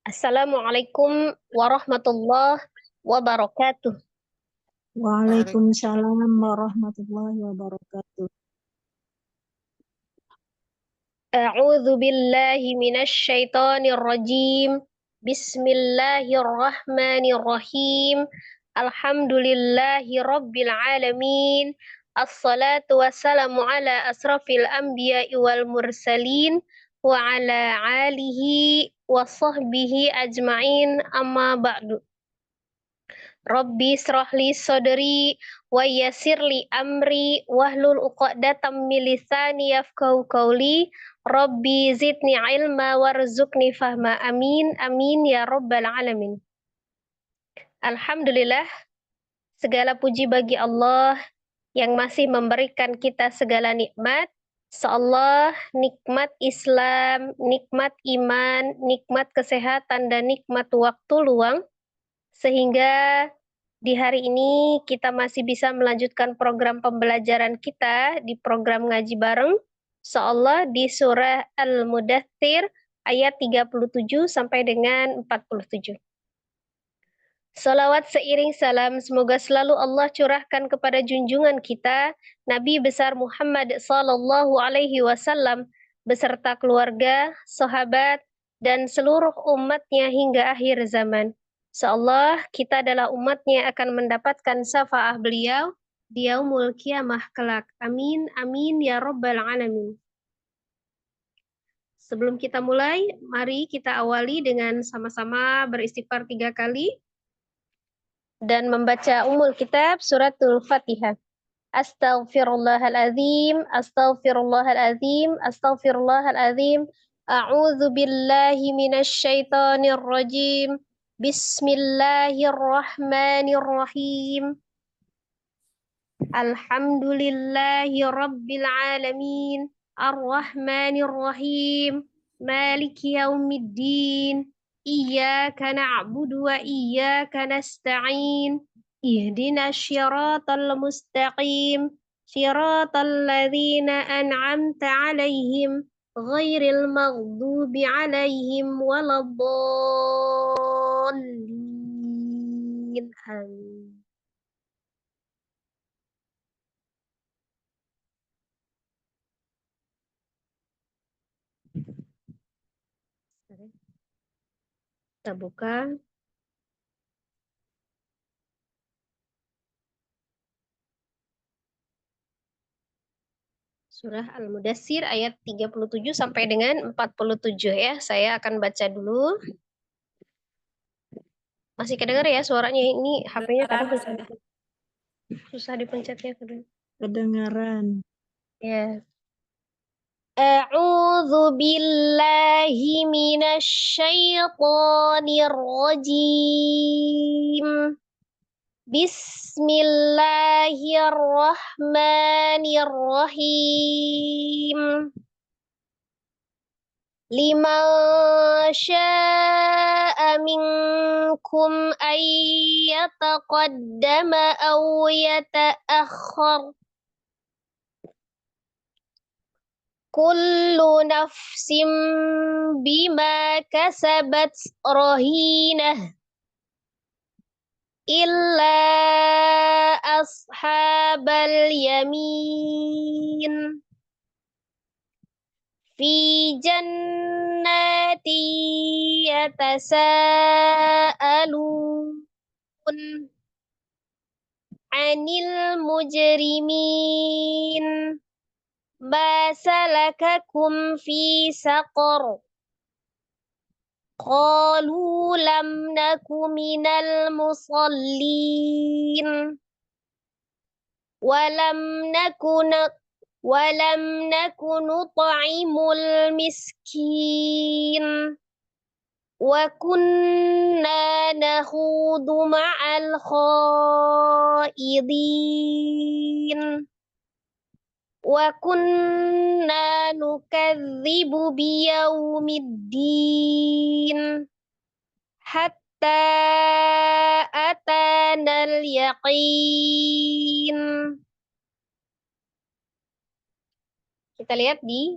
Assalamualaikum warahmatullahi wabarakatuh. Waalaikumsalam warahmatullahi wabarakatuh. A'udzu billahi minasy syaithanir rajim. Bismillahirrahmanirrahim. Alhamdulillahi rabbil alamin. Assalatu wassalamu ala asrafil anbiya'i wal mursalin wa ala alihi wa sahbihi ajma'in amma ba'du. Rabbi srahli sodri wa yassirli amri wahlul uqdatam min lisani yafqahu qawli. Rabbi zidni ilma warzuqni fahma. Amin amin ya rabbal alamin. Alhamdulillah, segala puji bagi Allah yang masih memberikan kita segala nikmat. Seolah nikmat Islam, nikmat iman, nikmat kesehatan, dan nikmat waktu luang, sehingga di hari ini kita masih bisa melanjutkan program pembelajaran kita di program ngaji bareng, seolah di surah Al-Mudaththir ayat 37 sampai dengan 47. Salawat seiring salam semoga selalu Allah curahkan kepada junjungan kita Nabi besar Muhammad sallallahu alaihi wasallam beserta keluarga, sahabat, dan seluruh umatnya hingga akhir zaman. Insyaallah kita adalah umatnya akan mendapatkan syafaat beliau di yaumul kiamah kelak. Amin amin ya rabbal alamin. Sebelum kita mulai, mari kita awali dengan sama-sama beristighfar 3 kali dan membaca umul kitab suratul Fatihah. Astaghfirullahaladzim, astaghfirullahaladzim, astaghfirullahaladzim. A'udzu billahi minasy syaithanir rajim. Bismillahirrahmanirrahim. Alhamdulillahi rabbil alamin. Ar-Rahmanir Rahim. Maliki yaumiddin. Iyyaka na'budu wa iyyaka nasta'in. Ihdinas syiratal mustaqim. Syiratal ladzina an'amta 'alaihim ghairil maghdubi 'alaihim waladdallin. Amin. Kita buka surah Al-Mudaththir ayat 37 sampai dengan 47 ya. Saya akan baca dulu. Masih kedengar ya suaranya? Ini HP-nya kadang susah dipencetnya kadang. Kedengaran. Ya. A'udzu billahi minasy syaithanir rajim. Bismillahirrahmanirrahim. Liman syaa minkum ayyataqaddama aw yata'akhkhar. Kullu nafsin bima kasabat rahinah illa ashabal yamin fi jannati yatasaalun anil mujrimin ma salakakum fi saqar. Qalu lam naku minal musallin walam naku nut'imul miskin wa kunna nakhudu ma'al khaidin wa kunna nukadzibu biyaumiddin hatta atanal yaqin. Kita lihat di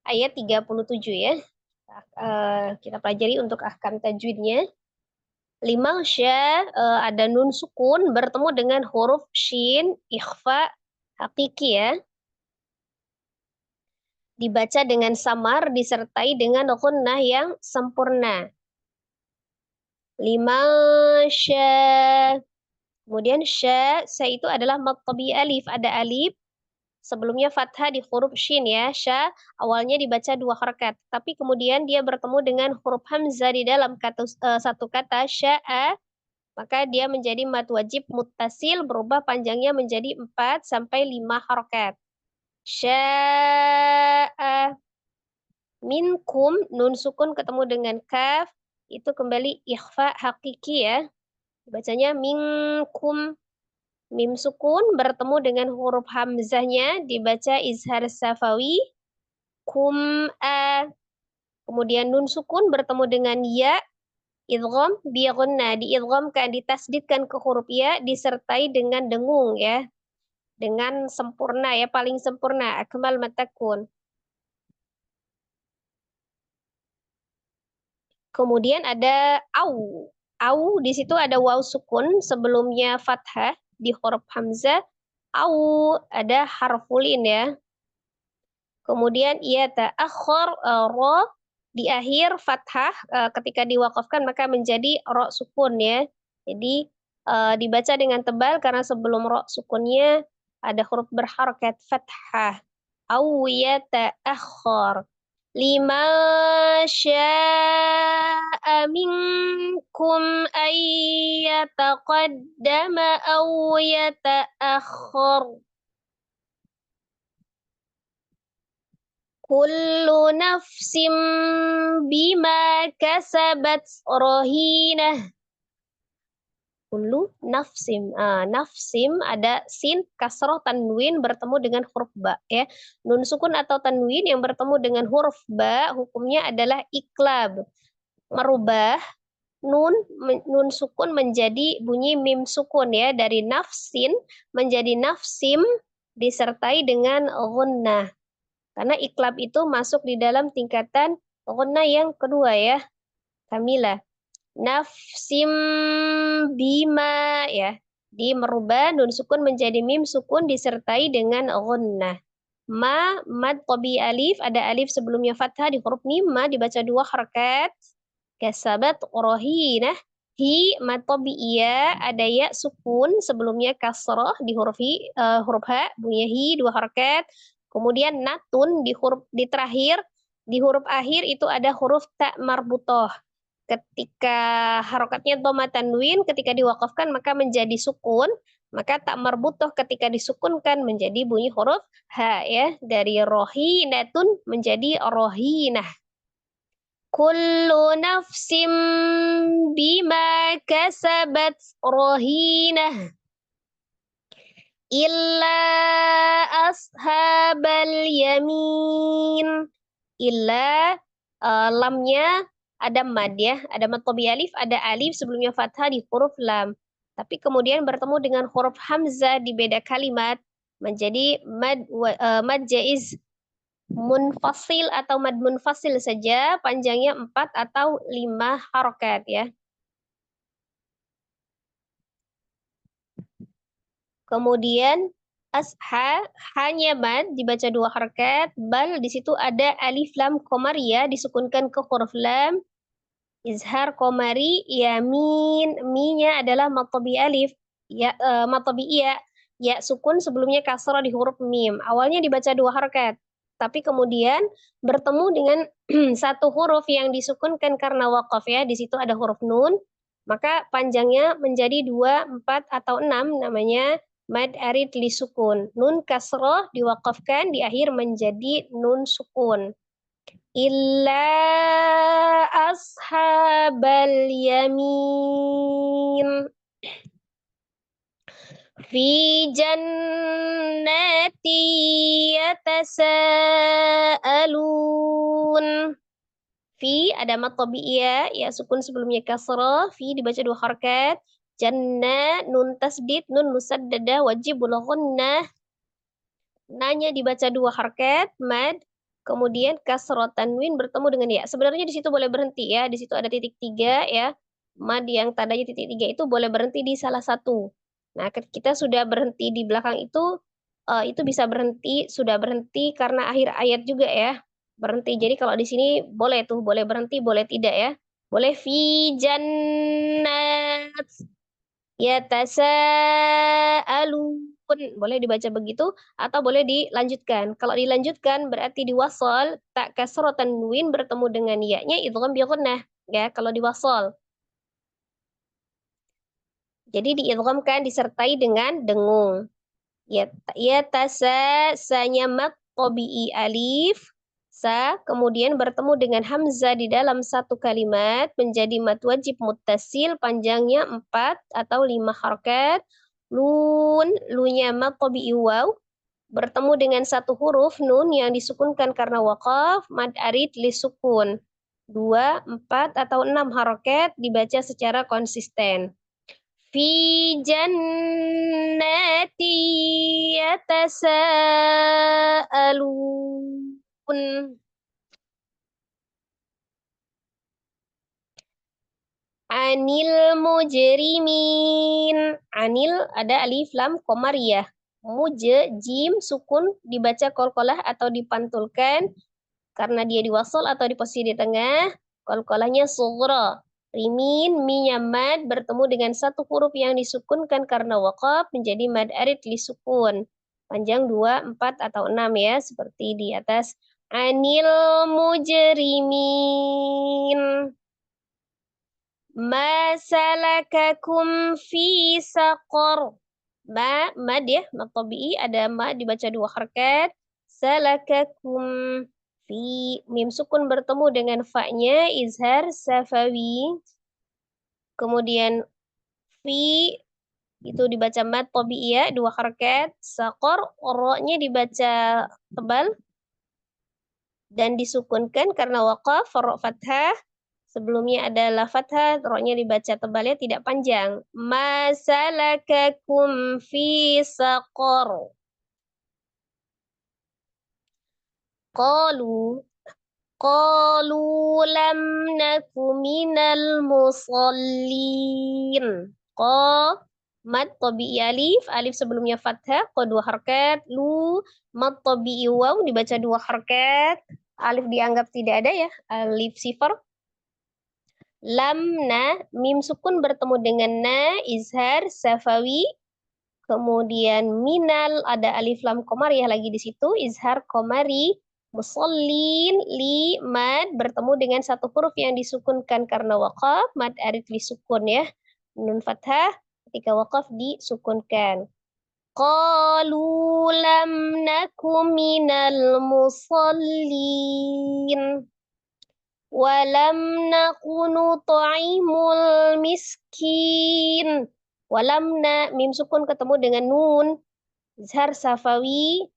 ayat 37 ya. Kita pelajari untuk ahkam tajwidnya. 5 sya, ada nun sukun bertemu dengan huruf shin, ikhfa, hakiki ya. Dibaca dengan samar disertai dengan gunnah yang sempurna. 5 sya. Kemudian sya itu adalah mad tabi alif, ada alif. Sebelumnya fathah di huruf shin ya, sya awalnya dibaca 2 harakat, tapi kemudian dia bertemu dengan huruf hamzah di dalam satu kata sya'a, maka dia menjadi mad wajib muttasil, berubah panjangnya menjadi 4 sampai 5 harakat. Sya'a minkum, nun sukun ketemu dengan kaf, itu kembali ikhfa hakiki ya. Bacanya minkum. Mim sukun bertemu dengan huruf hamzahnya dibaca izhar safawi, kum'a. Kemudian nun sukun bertemu dengan ya, idgham bi ghunnah, diidghamkan, ditasdidkan ke huruf ya disertai dengan dengung ya. Dengan sempurna ya, paling sempurna, akmal matakun. Kemudian ada au. Au di situ ada waw sukun sebelumnya fathah di huruf hamzah. Au ada harfulin ya. Kemudian ia ta'akhir ro di akhir fathah, ketika diwakafkan maka menjadi ro sukun ya. Jadi dibaca dengan tebal karena sebelum ro sukunnya ada huruf berharakat fathah. Au ya ta'akhir. 5 sya'a minkum ayyataqaddama au yata'akhir. Kullu nafsim bima kasabat rohinah. Kullu nafsim. Nafsim ada sin, kasroh, tanwin bertemu dengan huruf ba. Ya. Nun sukun atau tanwin yang bertemu dengan huruf ba, hukumnya adalah iklab. Merubah nun sukun menjadi bunyi mim sukun ya. Dari nafsin menjadi nafsim disertai dengan gunnah. Karena iklab itu masuk di dalam tingkatan gunnah yang kedua ya. Kamilah. Nafsim bima ya. Di merubah nun sukun menjadi mim sukun disertai dengan gunnah. Ma, mad tabi alif, ada alif sebelumnya fathah di huruf mim, ma dibaca 2 harakat. Kasabat rohinah. Hi, mad tabi iya, ada ya sukun sebelumnya kasroh di huruf huruf ha, bunyi hi 2 harakat. Kemudian natun di terakhir, di huruf akhir itu ada huruf ta marbutoh. Ketika harokatnya dhamma tanwin, ketika diwakafkan maka menjadi sukun, maka tak marbutoh ketika disukunkan menjadi bunyi huruf ha ya, dari rohinatun menjadi rohinah. Kullu nafsim bima kasabat rohinah. Illa ashabal yamin. Illa lamnya ada mad ya, ada mad tabi alif, ada alif sebelumnya fathah di huruf lam. Tapi kemudian bertemu dengan huruf hamzah di beda kalimat menjadi mad jaiz munfasil atau mad munfasil saja, panjangnya 4 atau 5 harokat ya. Kemudian hanya mad dibaca 2 harakat, bal di situ ada alif lam komariah disukunkan ke huruf lam, izhar komari, yamin, mi-nya adalah mad tabi alif, ya mad tabi iya, ya sukun sebelumnya kasrah di huruf mim. Awalnya dibaca 2 harakat, tapi kemudian bertemu dengan satu huruf yang disukunkan karena waqaf ya, di situ ada huruf nun, maka panjangnya menjadi 2, 4 atau 6, namanya mad arid li sukun. Nun kasroh diwakafkan di akhir menjadi nun sukun. Illa ashabal yamin. Fi jannati yatasaalun. Fi ada mad tabi'iyah, ya sukun sebelumnya kasrah, fi dibaca 2 harakat. Jannah, nun tasdid, nun musaddadah, wajibul ghunnah. Nanya dibaca 2 harakat, mad. kemudian kasroh tanwin bertemu dengan ya. Sebenarnya di situ boleh berhenti ya. Di situ ada titik 3 ya. Mad yang tandanya titik 3 itu boleh berhenti di salah satu. Nah, kita sudah berhenti di belakang itu bisa berhenti, sudah berhenti karena akhir ayat juga ya. Berhenti. Jadi kalau di sini boleh tuh, boleh berhenti, boleh tidak ya. Boleh fi jannat yatasaalun. Boleh dibaca begitu atau boleh dilanjutkan. Kalau dilanjutkan berarti diwasal tak kasroh tanwin bertemu dengan ya-nya idgham bi gunnah ya kalau diwasal. Jadi diidghamkan disertai dengan dengung. Ya tasa sanya mat tabi'i alif sa kemudian bertemu dengan hamzah di dalam satu kalimat menjadi mad wajib muttasil panjangnya 4 atau 5 harakat. Lunya mad tabi'i waw bertemu dengan satu huruf nun yang disukunkan karena waqaf mad arid li sukun 2, 4 atau 6 harakat dibaca secara konsisten. Fi jannati yatasaalun. Anil mujrimin. Anil ada alif lam komariyah. Jim sukun dibaca kolkolah atau dipantulkan karena dia diwasal atau di posisi di tengah. Kolkolahnya sughra. Rimin minyamat bertemu dengan satu huruf yang disukunkan karena waqaf menjadi mad arid li sukun. Panjang 2, 4 atau 6 ya seperti di atas. Anil mujrimin. Ma salakakum fi saqar. Mad ya, mad tabi'i ada ma dibaca 2 harakat. Salakakum fi mim sukun bertemu dengan fa-nya izhar safawi. Kemudian fi itu dibaca mad tabi'i ya 2 harakat. Saqar ro-nya dibaca tebal dan disukunkan karena waqaf ro fathah. Sebelumnya adalah fathah, ro-nya dibaca tebal ya, tidak panjang. Masalakakum fi saqar. Qalu lam naku minal musallin. Mad tabi'i alif, alif sebelumnya fathah, qa 2 harakat, mad tabi'i waw dibaca 2 harakat, alif dianggap tidak ada ya, alif sifar. Lamna, mim sukun bertemu dengan na, izhar, safawi. Kemudian minal, ada alif lam komari ya lagi di situ, izhar komari. Musallin, li, mad, bertemu dengan satu huruf yang disukunkan karena waqaf, mad arid li sukun ya. Nun fathah, ketika waqaf disukunkan. Qalu lam naku minal musallin. Walam naku nut'imul miskin. Walamna mim sukun ketemu dengan nun izhar safawi,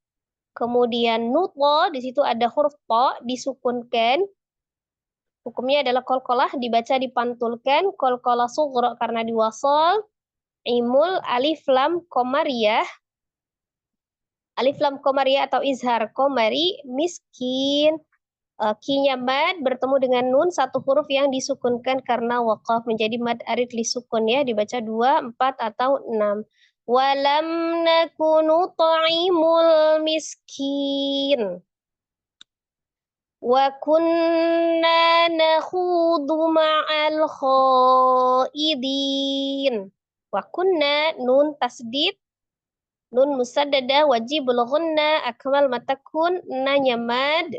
kemudian nutlo di situ ada huruf to disukunkan. Hukumnya adalah kolkolah dibaca dipantulkan, kolkolah sughra karena diwasal, imul alif lam komariyah. Alif lam komariyah atau izhar komari, miskin. Kinya mad bertemu dengan nun satu huruf yang disukunkan karena waqaf menjadi mad arid li sukun ya dibaca 2, 4 atau 6. Walam nakunu ta'imul miskin. Wa kunna nakhudu ma'al khaidin. Wa kunna nun tasdid, nun musaddada wajibul ghunna akmal matakun nanya mad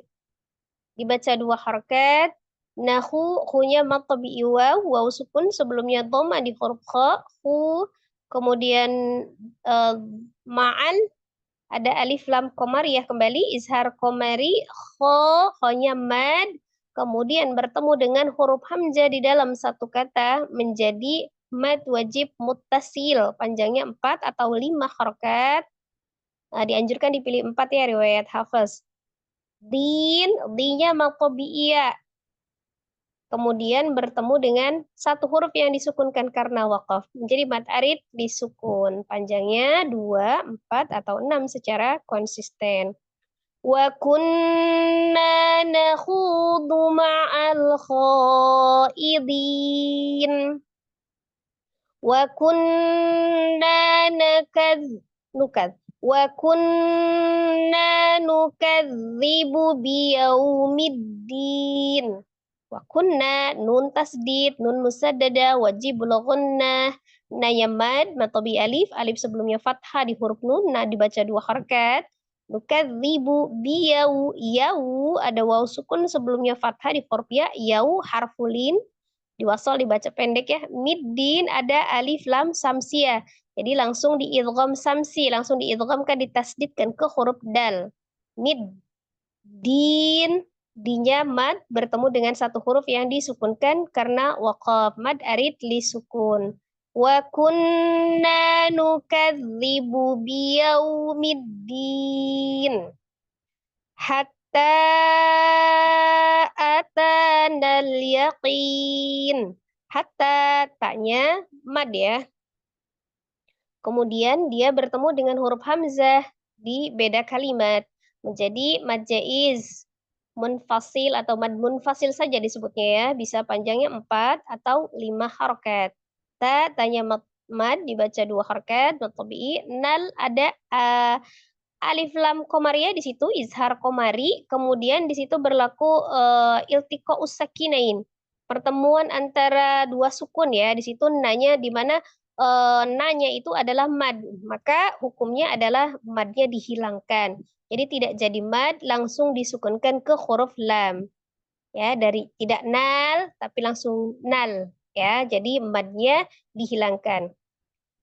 dibaca 2 harakat. Nahu, hunya mad tabi'i waw, waw sukun sebelumnya dhamma di huruf kha, hu, kemudian ma'an ada alif lam komariyah kembali, izhar komari, kha-nya mad, kemudian bertemu dengan huruf hamzah di dalam satu kata menjadi mad wajib muttasil, panjangnya 4 atau 5 harakat. Nah, dianjurkan dipilih 4 ya riwayat Hafaz. Dinnya maqobi'iyah. Kemudian bertemu dengan satu huruf yang disukunkan karena waqaf. Menjadi mad arid disukun. Panjangnya 2, 4, atau 6 secara konsisten. Wa kunna nakhudu ma'al khaidin. Wa kunna nukad. Wa kunna nukadzibu biyaumiddin. Wa kunna nun tasdid, nun musaddada, wajib gunnah. Nah yang mad, matobi alif, alif sebelumnya fathah di huruf nun, nah dibaca 2 harakat. Nukadzibu biyau, yau ada waw sukun sebelumnya fathah di huruf ya, yau harfulin diwasal dibaca pendek ya. Middin ada alif lam samsia. Jadi langsung diidgham samsi, langsung diidghamkan ditasdidkan ke huruf dal. Middin dinya mad bertemu dengan satu huruf yang disukunkan karena waqaf mad arid li sukun. Wa kunna nukadzibu biyaumiddin hatta atanal yaqin. Hatta taknya mad ya. Kemudian dia bertemu dengan huruf hamzah di beda kalimat menjadi mad jaiz munfasil atau mad munfasil saja disebutnya ya, bisa panjangnya 4 atau 5 harokat. Tanya mad dibaca 2 harokat, mad tabi'i, nal ada alif lam komariah di situ izhar komari, kemudian di situ berlaku iltiqa usakinain. Pertemuan antara dua sukun ya, di situ nanya di mana nanya itu adalah mad, maka hukumnya adalah madnya dihilangkan. Jadi tidak jadi mad, langsung disukunkan ke huruf lam. Ya, dari tidak nal tapi langsung nal ya. Jadi madnya dihilangkan.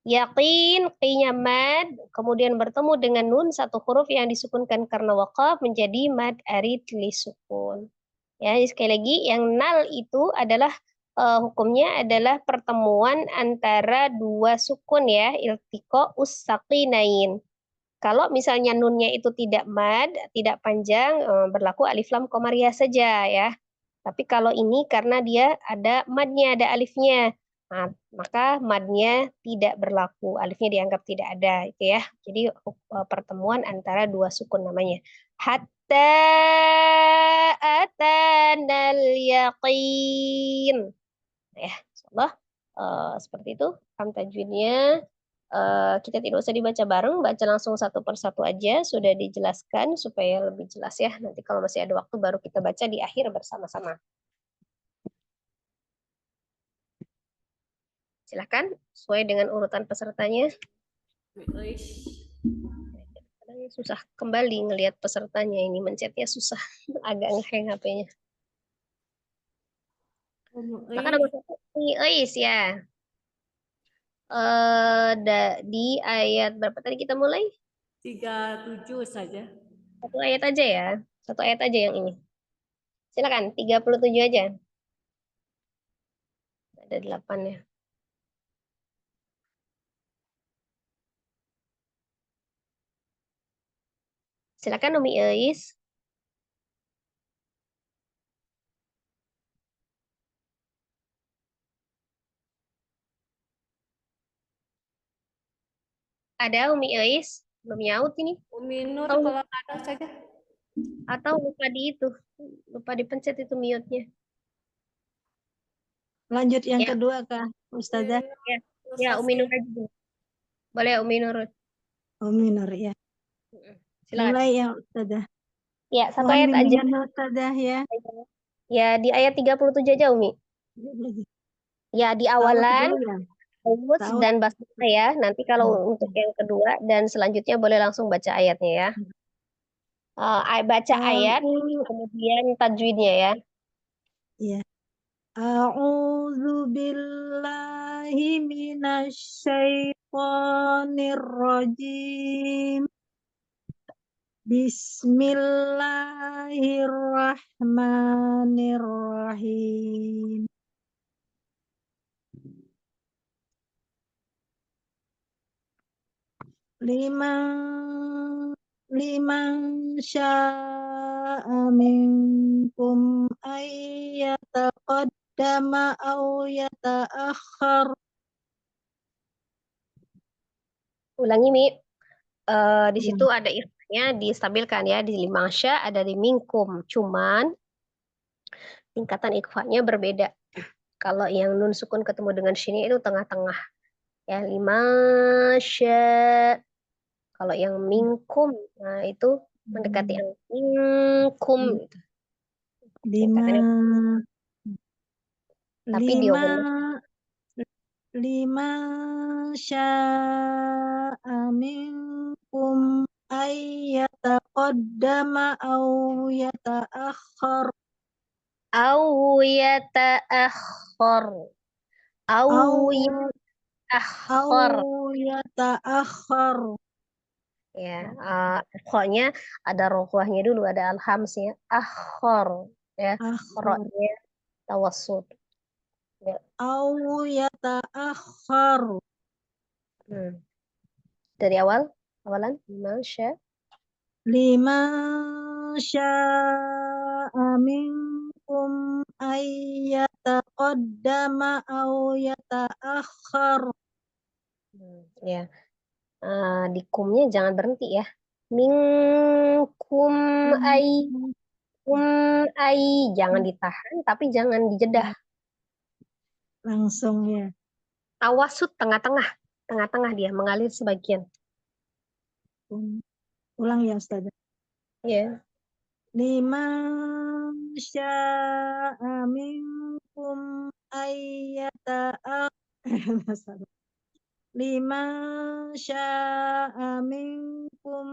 Yakin, qinya mad, kemudian bertemu dengan nun satu huruf yang disukunkan karena waqaf menjadi mad arid li sukun. Ya, jadi sekali lagi yang nal itu adalah hukumnya adalah pertemuan antara dua sukun ya, iltiqa ussaqinain. Kalau misalnya nunnya itu tidak mad, tidak panjang, berlaku alif lam komariah saja ya. Tapi kalau ini karena dia ada madnya, ada alifnya, nah, maka madnya tidak berlaku, alifnya dianggap tidak ada, itu ya. Jadi pertemuan antara dua sukun namanya. Hatta atanal yaqin. Ya, insyaallah seperti itu kam tajwidnya. Kita tidak usah dibaca bareng, baca langsung satu persatu aja, sudah dijelaskan supaya lebih jelas ya. Nanti kalau masih ada waktu baru kita baca di akhir bersama-sama. Silakan sesuai dengan urutan pesertanya. Kadang susah kembali ngelihat pesertanya ini, mencetnya susah, agak ngehang HP-nya. Silakan nomor 1, Iis ya. Di ayat berapa tadi kita mulai? 37 saja. Satu ayat aja ya. Satu ayat aja yang ini. Silakan, 37 aja. Ada 8 ya. Silakan Umi Iis. Ada Umi Iis? Belum nyaut ini. Umi Nur Atau, kalau ada saja. atau lupa di itu. Lupa dipencet itu mute-nya. Lanjut yang Ya, kedua, Kak, Ustazah. ya. Ya, Umi Nur aja dulu. Boleh Umi Nur. Umi Nur ya. Silakan. Mulai ya, Ustazah. Ya, satu Mohon ayat aja. bimbingan Ustazah ya. Ya, di ayat 37 aja Umi. Ya, di Tahu awalan dulu ya. Uwus Tahu. dan basmalah ya. Nanti kalau untuk yang kedua dan selanjutnya boleh langsung baca ayatnya ya. Baca ayat, kemudian tajwidnya ya. Ya. A'udzu billahi minasyaitonir rajim. Bismillahirrahmanirrahim. Liman sya'a minkum ayyataqaddama aw yata'akhkhar. Ulangi Mi. Di situ ada Ya, distabilkan ya di limasya ada di minkum. Cuman tingkatan ikhfanya berbeda. Kalau yang nun sukun ketemu dengan sini itu tengah-tengah. Ya, limasya. Kalau yang minkum, nah itu mendekati yang minkum gitu. lima Tingkatannya. Tapi lima diopen. lima sya'a minkum ayyataqaddama aw yata'akhkhar Au yata'akhkhar. Au aw yata'akhkhar. yata'akhkhar. Ya, pokoknya ada rokuahnya dulu, ada alhamsnya. Akhor. Ya, Akhir roknya tawassut. Ya. aw yata'akhkhar. Hmm. Dari awal, awalan, Masya. Lima sya'a minkum ayyataqaddama aw yata'akhkhar. Ya, di kumnya jangan berhenti ya. Minkum ai, kum ai, jangan ditahan, tapi jangan dijedah. Langsung ya. Tawassut tengah-tengah, tengah-tengah dia mengalir sebagian. Ulang ya Ustazah. Ya, Lima sya'a minkum ayyata'akhkhar. Lima sya'a minkum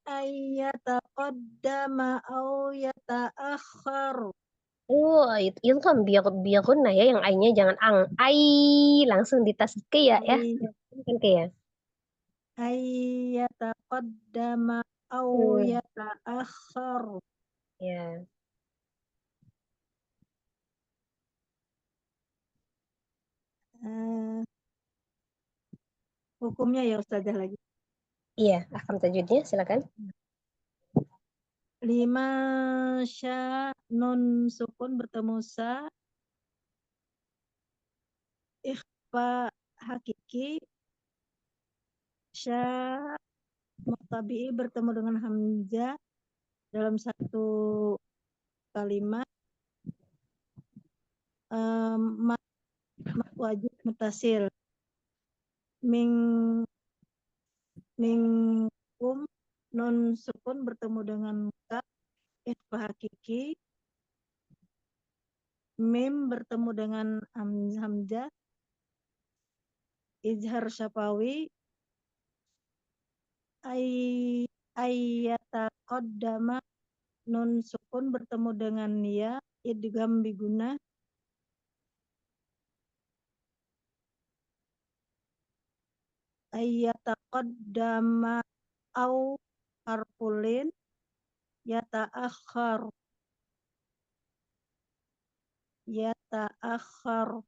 ayyataqaddama aw yata'akhkhar. oh itu kan biarun ya, yang ai-nya jangan ang. Ai langsung ditaske ya, ya. Kan kayak. Ayyataqaddama aw Hmm, yata'akhkhar. ya. Eh, Hukumnya ya Ustazah lagi. Iya, akan tajwidnya silakan. Lima sya nun sukun bertemu sa, ikhfa hakiki, sya mutabi'i bertemu dengan hamzah dalam satu kalimat, mat wajib mutasil, ming mingkum nun sukun bertemu dengan ka, ikhfa hakiki, mim bertemu dengan hamzah, izhar syafawi, ayyataqaddama nun sukun bertemu dengan ya, idgham biguna, ayyataqaddama au harfulin, yata'akhkhar, yata'akhkhar.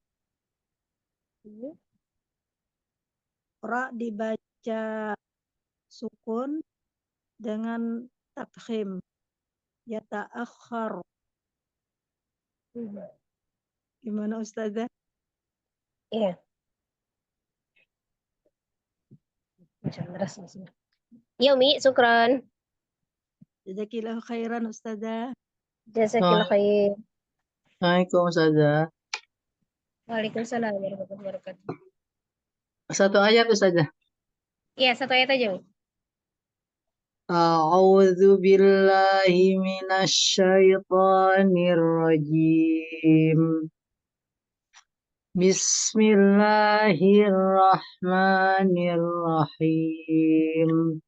Hmm. Ra dibaca sukun dengan tafkhim, yata'akhkhar. Gimana Ustazah? Iya, jangan deras di sini. Iya, Mi, syukran. Jazakillahu khairan Ustazah. Jazakillah khair. Assalamualaikum Ustazah. Waalaikumsalam warahmatullahi wabarakatuh. Satu ayat Ustazah. Iya, satu ayat aja, Mi. A'udzu billahi minasyaitonir rajim. Bismillahirrahmanirrahim.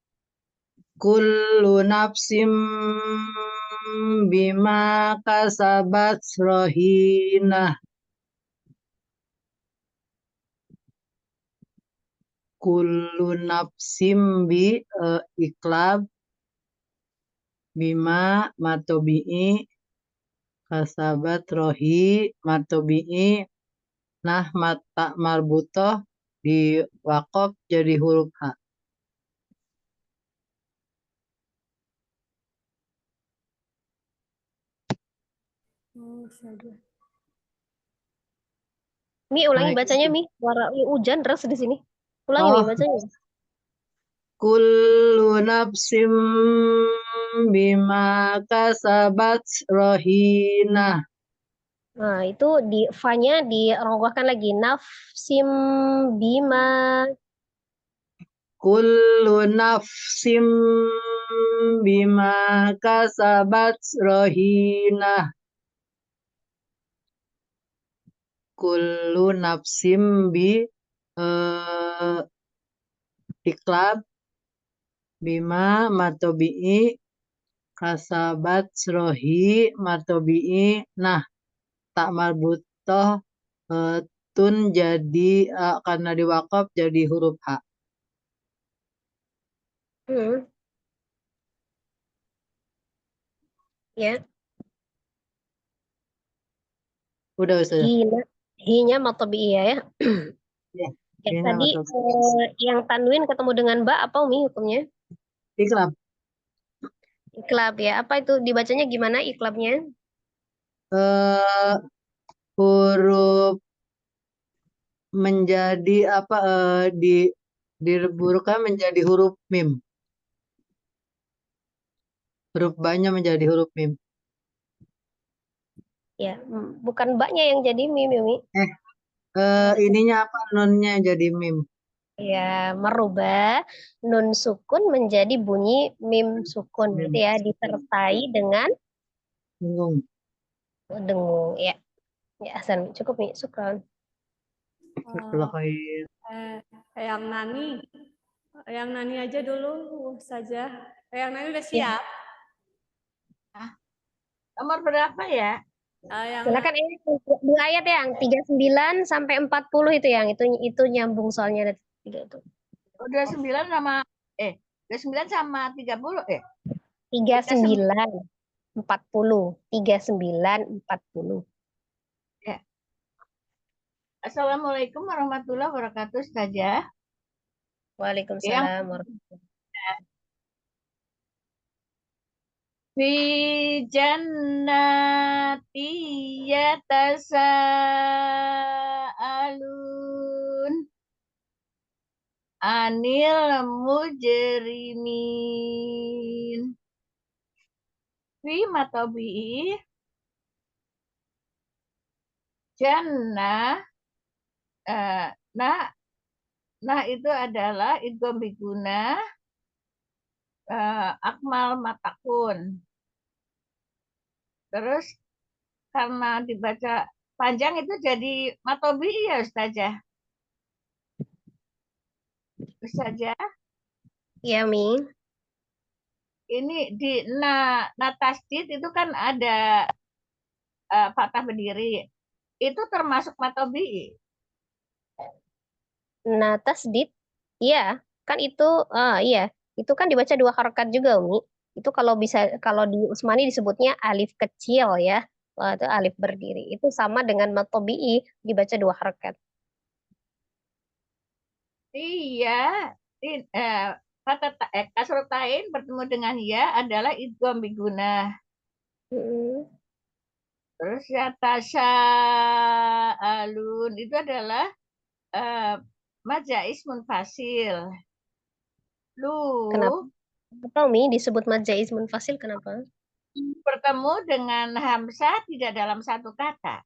Kullu nafsim bima kasabat rahinah. Kullu nafsim bi iklab bima matobi'i kasabat rohi matobi'i nah mata marbutoh di wakaf jadi huruf H. Oh, saja. Mi, ulangi Baik. bacanya, Mi. Suara hujan deras di sini. Ulangi, Mi, Oh, bacanya. kullu nafsim bima kasabat rohinah. Nah, itu di fa-nya dirogohkan lagi. Nafsim bima. Kullu nafsim bima kasabat rohinah. Kullu nafsim bi iklab bima matobi'i kasabat rohi matobi'i nah tak marbutoh tun jadi karena diwakaf jadi huruf H. Hmm, ya. Udah Ustazah. Hina. Hinya matobi'iyah ya. Ya, Ya, ini nama tadi topik. yang tanwin ketemu dengan ba apa Umi hukumnya? Iklab. Iklab ya. Apa itu dibacanya gimana iklabnya? Eh, huruf menjadi apa dileburkan menjadi huruf mim. Huruf ba-nya menjadi huruf mim. Ya, bukan baknya yang jadi mim ya, Umi. Ininya apa nonnya jadi mim. Ya, merubah nun sukun menjadi bunyi mim sukun gitu Mim. ya, disertai dengan Bingung. dengung ya. Ya, Hasan, cukup nih, syukran. Kalau khair. Yang Nani aja dulu saja. Yang Nani udah Ya, siap? Nomor berapa ya? Yang silakan ini dua ayat yang 39 sampai 40 itu yang itu nyambung soalnya ada tiga itu. Udah 9 sama udah 9 sama 30 39. 39 40 39 40. Ya. Assalamualaikum warahmatullahi wabarakatuh, Ustazah. Yang Waalaikumsalam warahmatullahi. fi jannati yatasaalun anil mujrimin fi matobi jannah nah nah itu adalah idgham biguna akmal matakun. Terus karena dibaca panjang itu jadi matobi ya Ustazah. Ustazah, Ya, Mi. ini di tasdid itu kan ada fathah berdiri. Itu termasuk matobi. Nah, tasdid, iya, kan itu, iya, itu kan dibaca dua harokat juga, Umi. Itu kalau bisa, kalau di Usmani disebutnya alif kecil ya, itu alif berdiri. Itu sama dengan matobi'i, dibaca dua harokat. Iya, kata kasrotain bertemu dengan ya adalah idgham biguna. Mm-mm. Terus ya tasya alun itu adalah uh, majais munfasil. Kenapa? Lu Kenapa, Umi disebut majaiz munfasil? Kenapa? bertemu dengan hamzah tidak dalam satu kata.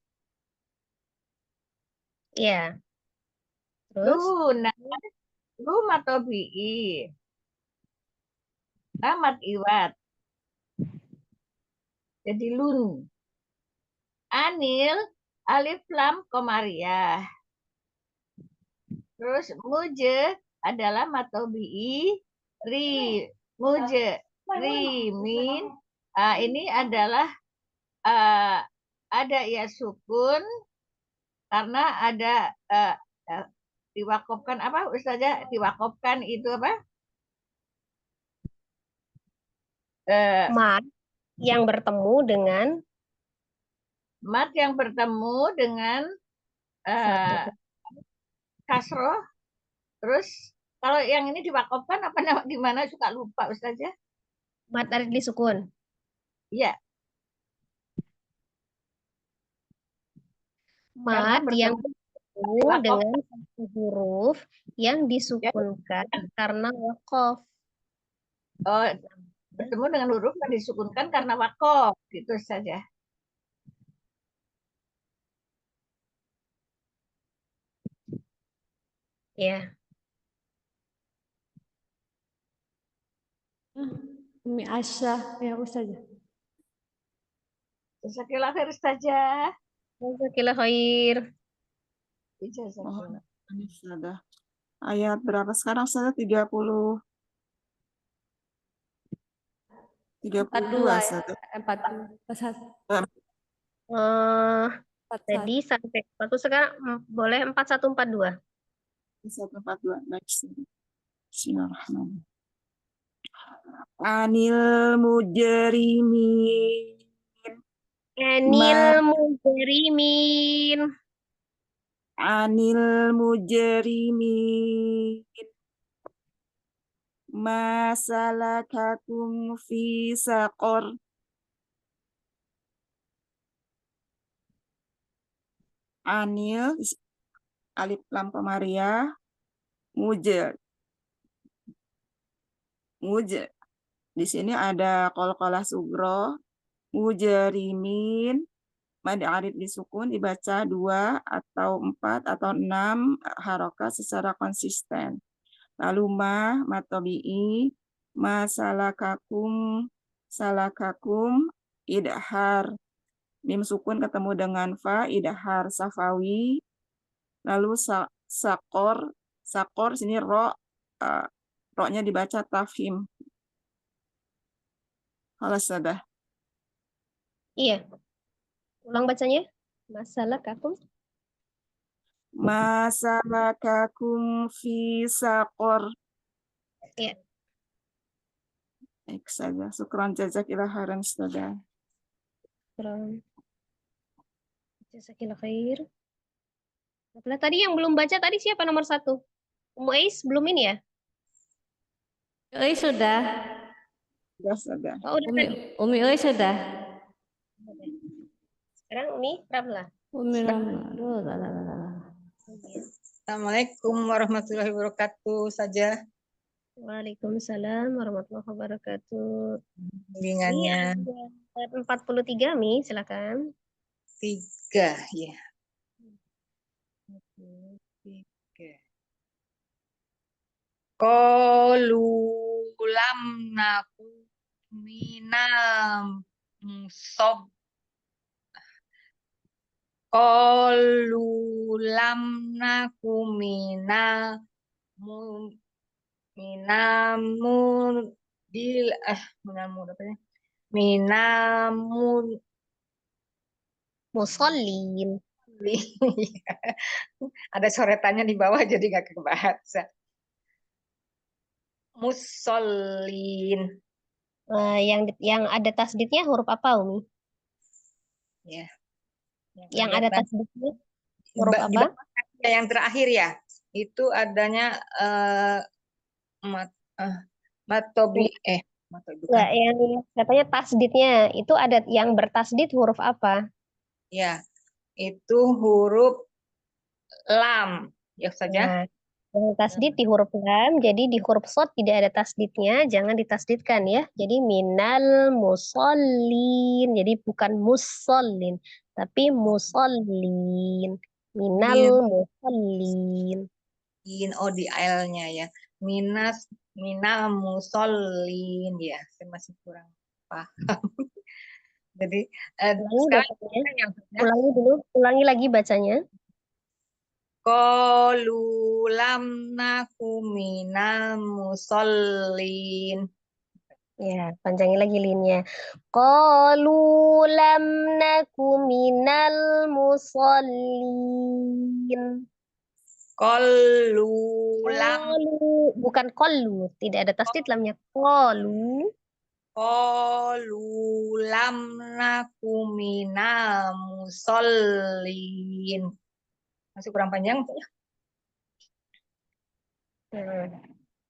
Iya, Lu, terus? lu matobi'i, namat iwat, jadi lun. Anil, alif lam komariah. Terus muje adalah matobi'i, ri, muje, ri, min. Ini adalah ada ya sukun karena ada diwakofkan apa Ustazah, diwakofkan itu apa Mat yang bertemu dengan mat yang bertemu dengan satu. kasroh. Terus kalau yang ini diwakofkan apa nama gimana suka lupa Ustazah. Mat aridli sukun. Iya, karena Mat yang bertemu bertemu diwakofkan. dengan satu huruf yang disukunkan karena waqaf. Oh, bertemu dengan huruf yang disukunkan karena wakof, gitu saja. Ya. Umi Asya, ya Ustazah. Jazakallah khair saja. Jazakallah khair. Jazakallah. Ini sudah ayat berapa sekarang? Sudah 30 32 sudah. 41. Eh, 41. jadi sampai waktu sekarang boleh 4142. 142 next. Bismillahirrahmanirrahim. Anil mujrimin Anil mujrimin. anil mujrimin ma salakakum fi saqar. Anil alif lam komariah mujr. Di sini ada qalqalah sugro, mujrimin, mad alif disukun dibaca 2 atau 4 atau 6 harokat secara konsisten. Lalu matobi'i, salakakum idhar. Mim sukun ketemu dengan fa, idhar safawi. Lalu sakor sini ro-nya dibaca tafhim. Halo sudah. Iya. Ulang bacanya. Masalah kakum. Masalakakum fi saqor. Iya. Baik saja. Syukran jazakillah khairan saja. Jazakallah khair. Nah, tadi yang belum baca tadi siapa nomor 1? Ummu Ais belum ini ya? Sudah. Sudah. Oh, udah tadi. Umi sudah. Sekarang Umi Ramla. Umi Ramla. Assalamualaikum warahmatullahi wabarakatuh saja. Waalaikumsalam warahmatullahi wabarakatuh. Bimbingannya Ayat 43 Mi, silakan. 3 ya. 3. Qalu lam naku minal musob. Qalu lam naku minal minamudil minamud apa ya? Minamud Musallin. ada coretannya di bawah jadi nggak kebaca. Musallin. Yang ada tasdidnya huruf apa, Umi? Ya. Yang ada tasdidnya huruf apa? Yang terakhir ya, itu adanya matobi Enggak, yang katanya tasdidnya itu ada yang bertasdid huruf apa? ya, itu huruf lam ya saja. Nah, yang tasdid di huruf lam, jadi di huruf shad tidak ada tasdidnya, jangan ditasdidkan ya. Jadi minal musallin, jadi bukan musallin, tapi musallin. Minal musallin. Oh di L-nya ya. Minal musallin ya. Saya masih kurang paham. Jadi sekarang ulangi dulu, ulangi lagi bacanya. Qalu lam naku minal musallin. Ya, panjangin lagi linnya. Qalu lam naku minal musallin. Qalu lam. Bukan qalu, tidak ada tasdid lamnya. Qalu. Qalu lam naku minal musallin. Masih kurang panjang ya?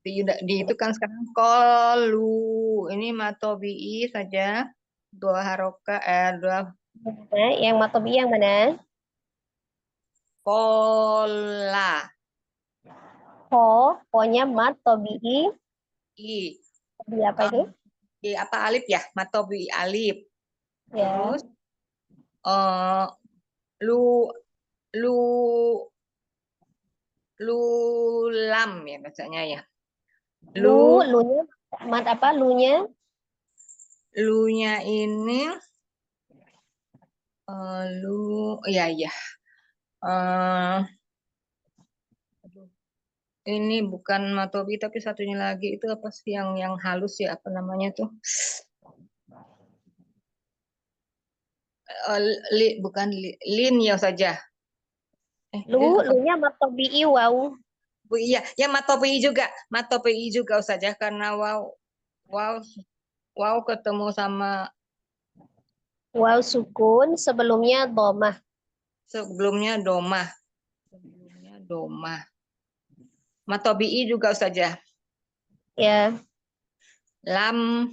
Di itu kan sekarang qalu. Ini matobi'i saja. 2 haroka yang matobi yang mana? Qala. Ko-nya mat, tobi'i. I. Di apa itu? I apa alif ya? Matobi alif. Ya. Terus lu lu lulam ya bacanya ya. Lunya mat apa? Lunya Lunya ini lu ya ya. Aduh, ini bukan matobi tapi satunya lagi itu apa sih yang halus ya apa namanya tuh? Bukan lin ya saja. lunya mat, tobi'i, waw. Bu iya, ya matopi juga saja karena wow wow ketemu sama Waw sukun, sebelumnya domah. sebelumnya domah. Sebelumnya domah. Matobi juga saja. Ya. Lam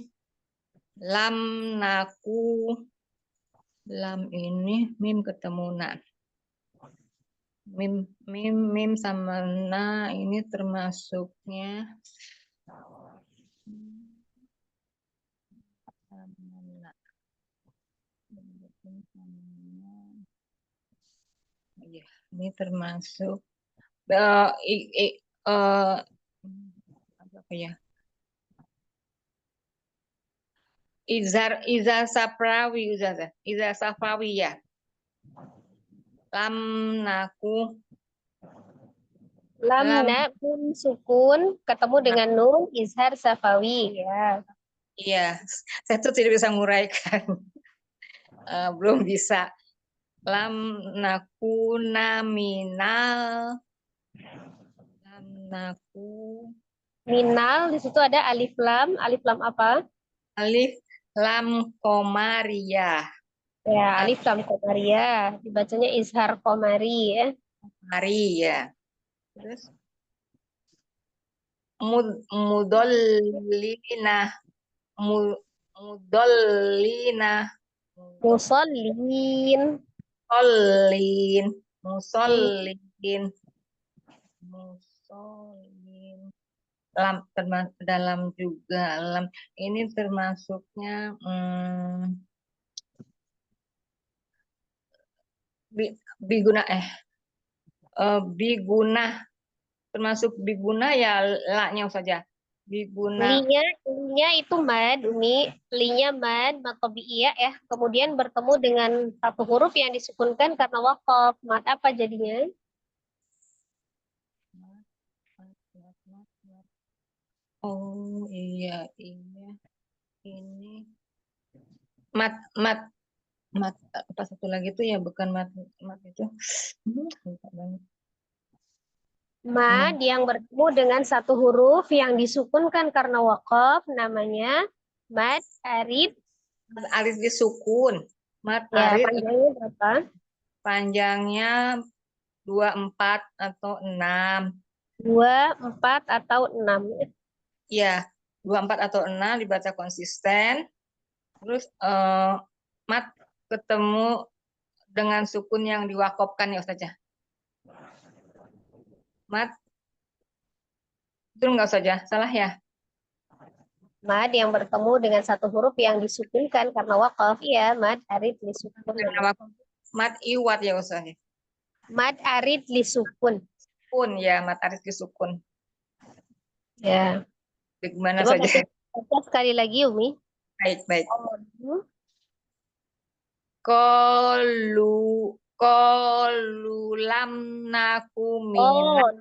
lam naku lam ini mim ketemu na. Mim sama na ini termasuknya ya, ini termasuk apa ya? Izar saprawi Izar saprawi ya. Lam naku Lam lam na mim sukun ketemu dengan nun izhar safawi ya. iya, saya tuh tidak bisa nguraikan. Belum bisa. Lam naku naminal lam naku Minal di situ ada alif lam apa? alif lam komaria Ya, alif lam komaria. Dibacanya izhar komari ya. mari ya. Terus mudollina mudollina Musallin. musollin musollin musollin dalam juga lam ini termasuknya biguna biguna termasuk biguna ya la-nya saja biguna Linya itu mad, Umi. Linya mad, matobi'iyah ya. Kemudian bertemu dengan satu huruf yang disukunkan karena waqaf. Mad apa jadinya? oh iya ini mat mat mat apa satu lagi tuh ya bukan mat itu lupa banget. Mad yang bertemu dengan satu huruf yang disukunkan karena waqaf namanya mad arid. Mat alif disukun mat Ya, alif panjangnya berapa? panjangnya 24 atau 6 2, 4, atau 6. ya 24 atau 6 dibaca konsisten terus mat ketemu dengan sukun yang diwakofkan ya Ustazah. Mat itu enggak saja salah ya. Mad yang bertemu dengan satu huruf yang disukunkan karena waqaf. Iya, mad arid lisukun. Mat iwat ya Ustazah. Mad arid lisukun. Sukun ya mat arid disukun. Ya. Bagaimana Coba saja. baca sekali lagi, Umi. Baik. Qalu lam naku minal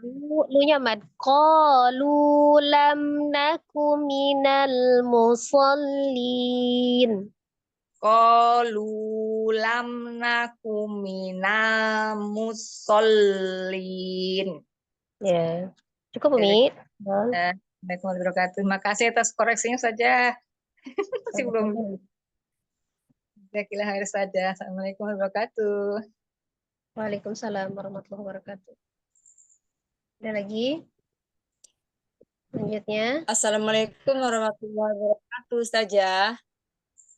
Lunya mad. Qalu lam naku minal musallin. Qalu lam naku minal musallin. Ya. Cukup, Umi. Assalamualaikum warahmatullahi wabarakatuh. Terima kasih atas koreksinya saja. Masih belum kira harus saja. Assalamualaikum warahmatullahi wabarakatuh. Waalaikumsalam warahmatullahi wabarakatuh. Ada lagi? Selanjutnya. Assalamualaikum warahmatullahi wabarakatuh, Ustazah.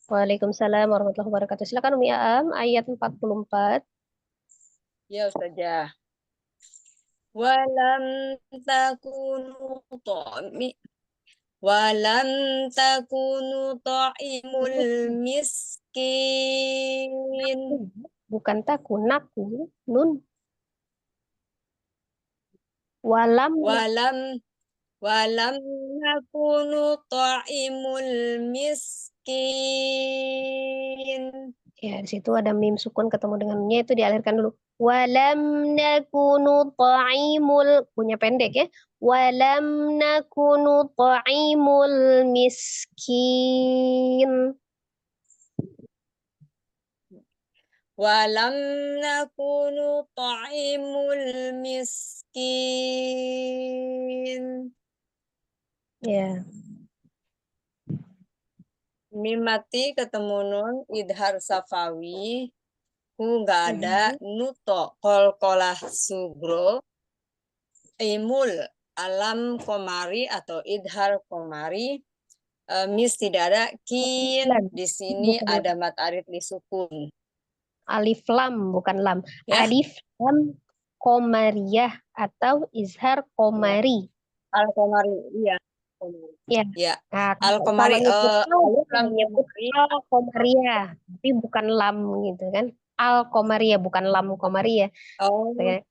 Waalaikumsalam warahmatullahi wabarakatuh. Silakan Umi Aam, ayat 44. Ya, Ustazah. walam takunu ta'mi walam takunu ta'imul miskin. Bukan taku, naku, nun. Walam Walam nakunu ta'imul miskin. ya di situ ada mim sukun ketemu dengan nya itu dialirkan dulu. Walam nakunu ta'imul, punya pendek ya. Walam nakunu ta'imul miskin. Walam nakunu ta'imul miskin. Ya. Mim mati ketemu nun idhar safawi. Nggak ada nuto kolkolah sugro imul alam komari atau idhar komari. Mis tidak ada kin Lam. di sini Bukan ada mat arid disukun alif lam, bukan lam. ya. Alif lam komariyah atau izhar komari. Al komari iya. Ya. Ya. Nah, Al kalau komari nyebut al, lam menyebut komari. al komariyah, tapi bukan lam gitu kan. Al komariyah bukan lam komariyah. Oh, Oke.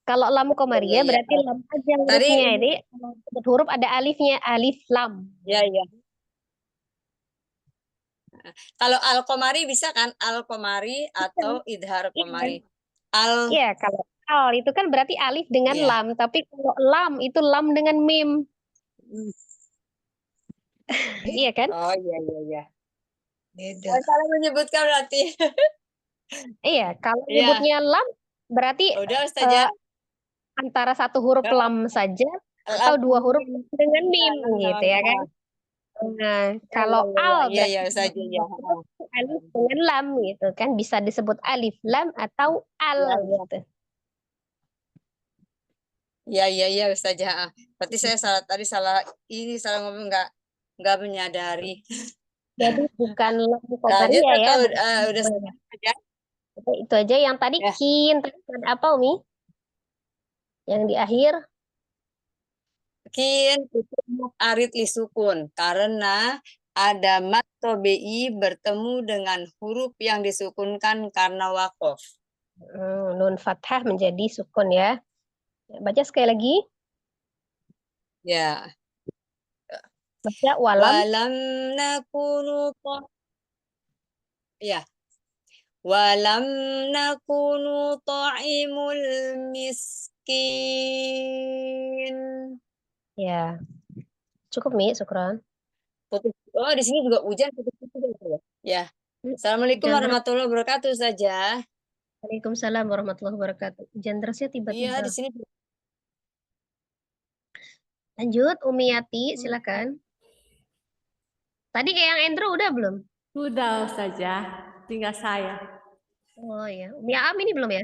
Kalau lam iya, komariyah iya. berarti lam aja Tadi hurufnya. Jadi kalau sebut huruf ada alifnya, alif lam. ya ya. Kalau al komari bisa kan al komari atau idhar Iya. komari. Al Iya, kalau al itu kan berarti alif dengan Iya. lam, tapi kalau lam itu lam dengan mim. Iya kan? Oh iya iya iya. Beda. Salah menyebutkan berarti. Iya, kalau Iya. nyebutnya lam berarti Udah Ustazah. antara satu huruf Udah. lam saja atau dua huruf dengan mim gitu ya kan? Nah, kalau al Iya iya berarti Ustazah ya. alif dengan lam gitu kan bisa disebut alif lam atau al Iya, iya. gitu. Iya iya iya Ustazah. Berarti saya salah tadi salah ngomong nggak menyadari. Jadi bukan lam Lanjut komariya ya. atau bukan. udah saja? Oke, itu aja yang tadi Ya. kin tadi ada apa Umi? Yang di akhir Kin itu arid lisukun karena ada mat tobi bertemu dengan huruf yang disukunkan karena wakof. nun fathah menjadi sukun ya. Baca sekali lagi. Ya. Baca walam. Walam nakunu ya. Walam nakunu ta'imul miskin. Ya. Cukup Mi, syukron. Putus. Oh, di sini juga hujan putus-putus ya. Ya. Assalamualaikum Hujan warahmatullahi wabarakatuh saja. Waalaikumsalam warahmatullahi wabarakatuh. Hujan derasnya Iya, tiba-tiba. di sini Lanjut, Umiyati, silakan. Tadi kayak yang Andrew udah belum? Sudah Ustazah, tinggal saya. Oh ya, Umi Aam ini belum ya?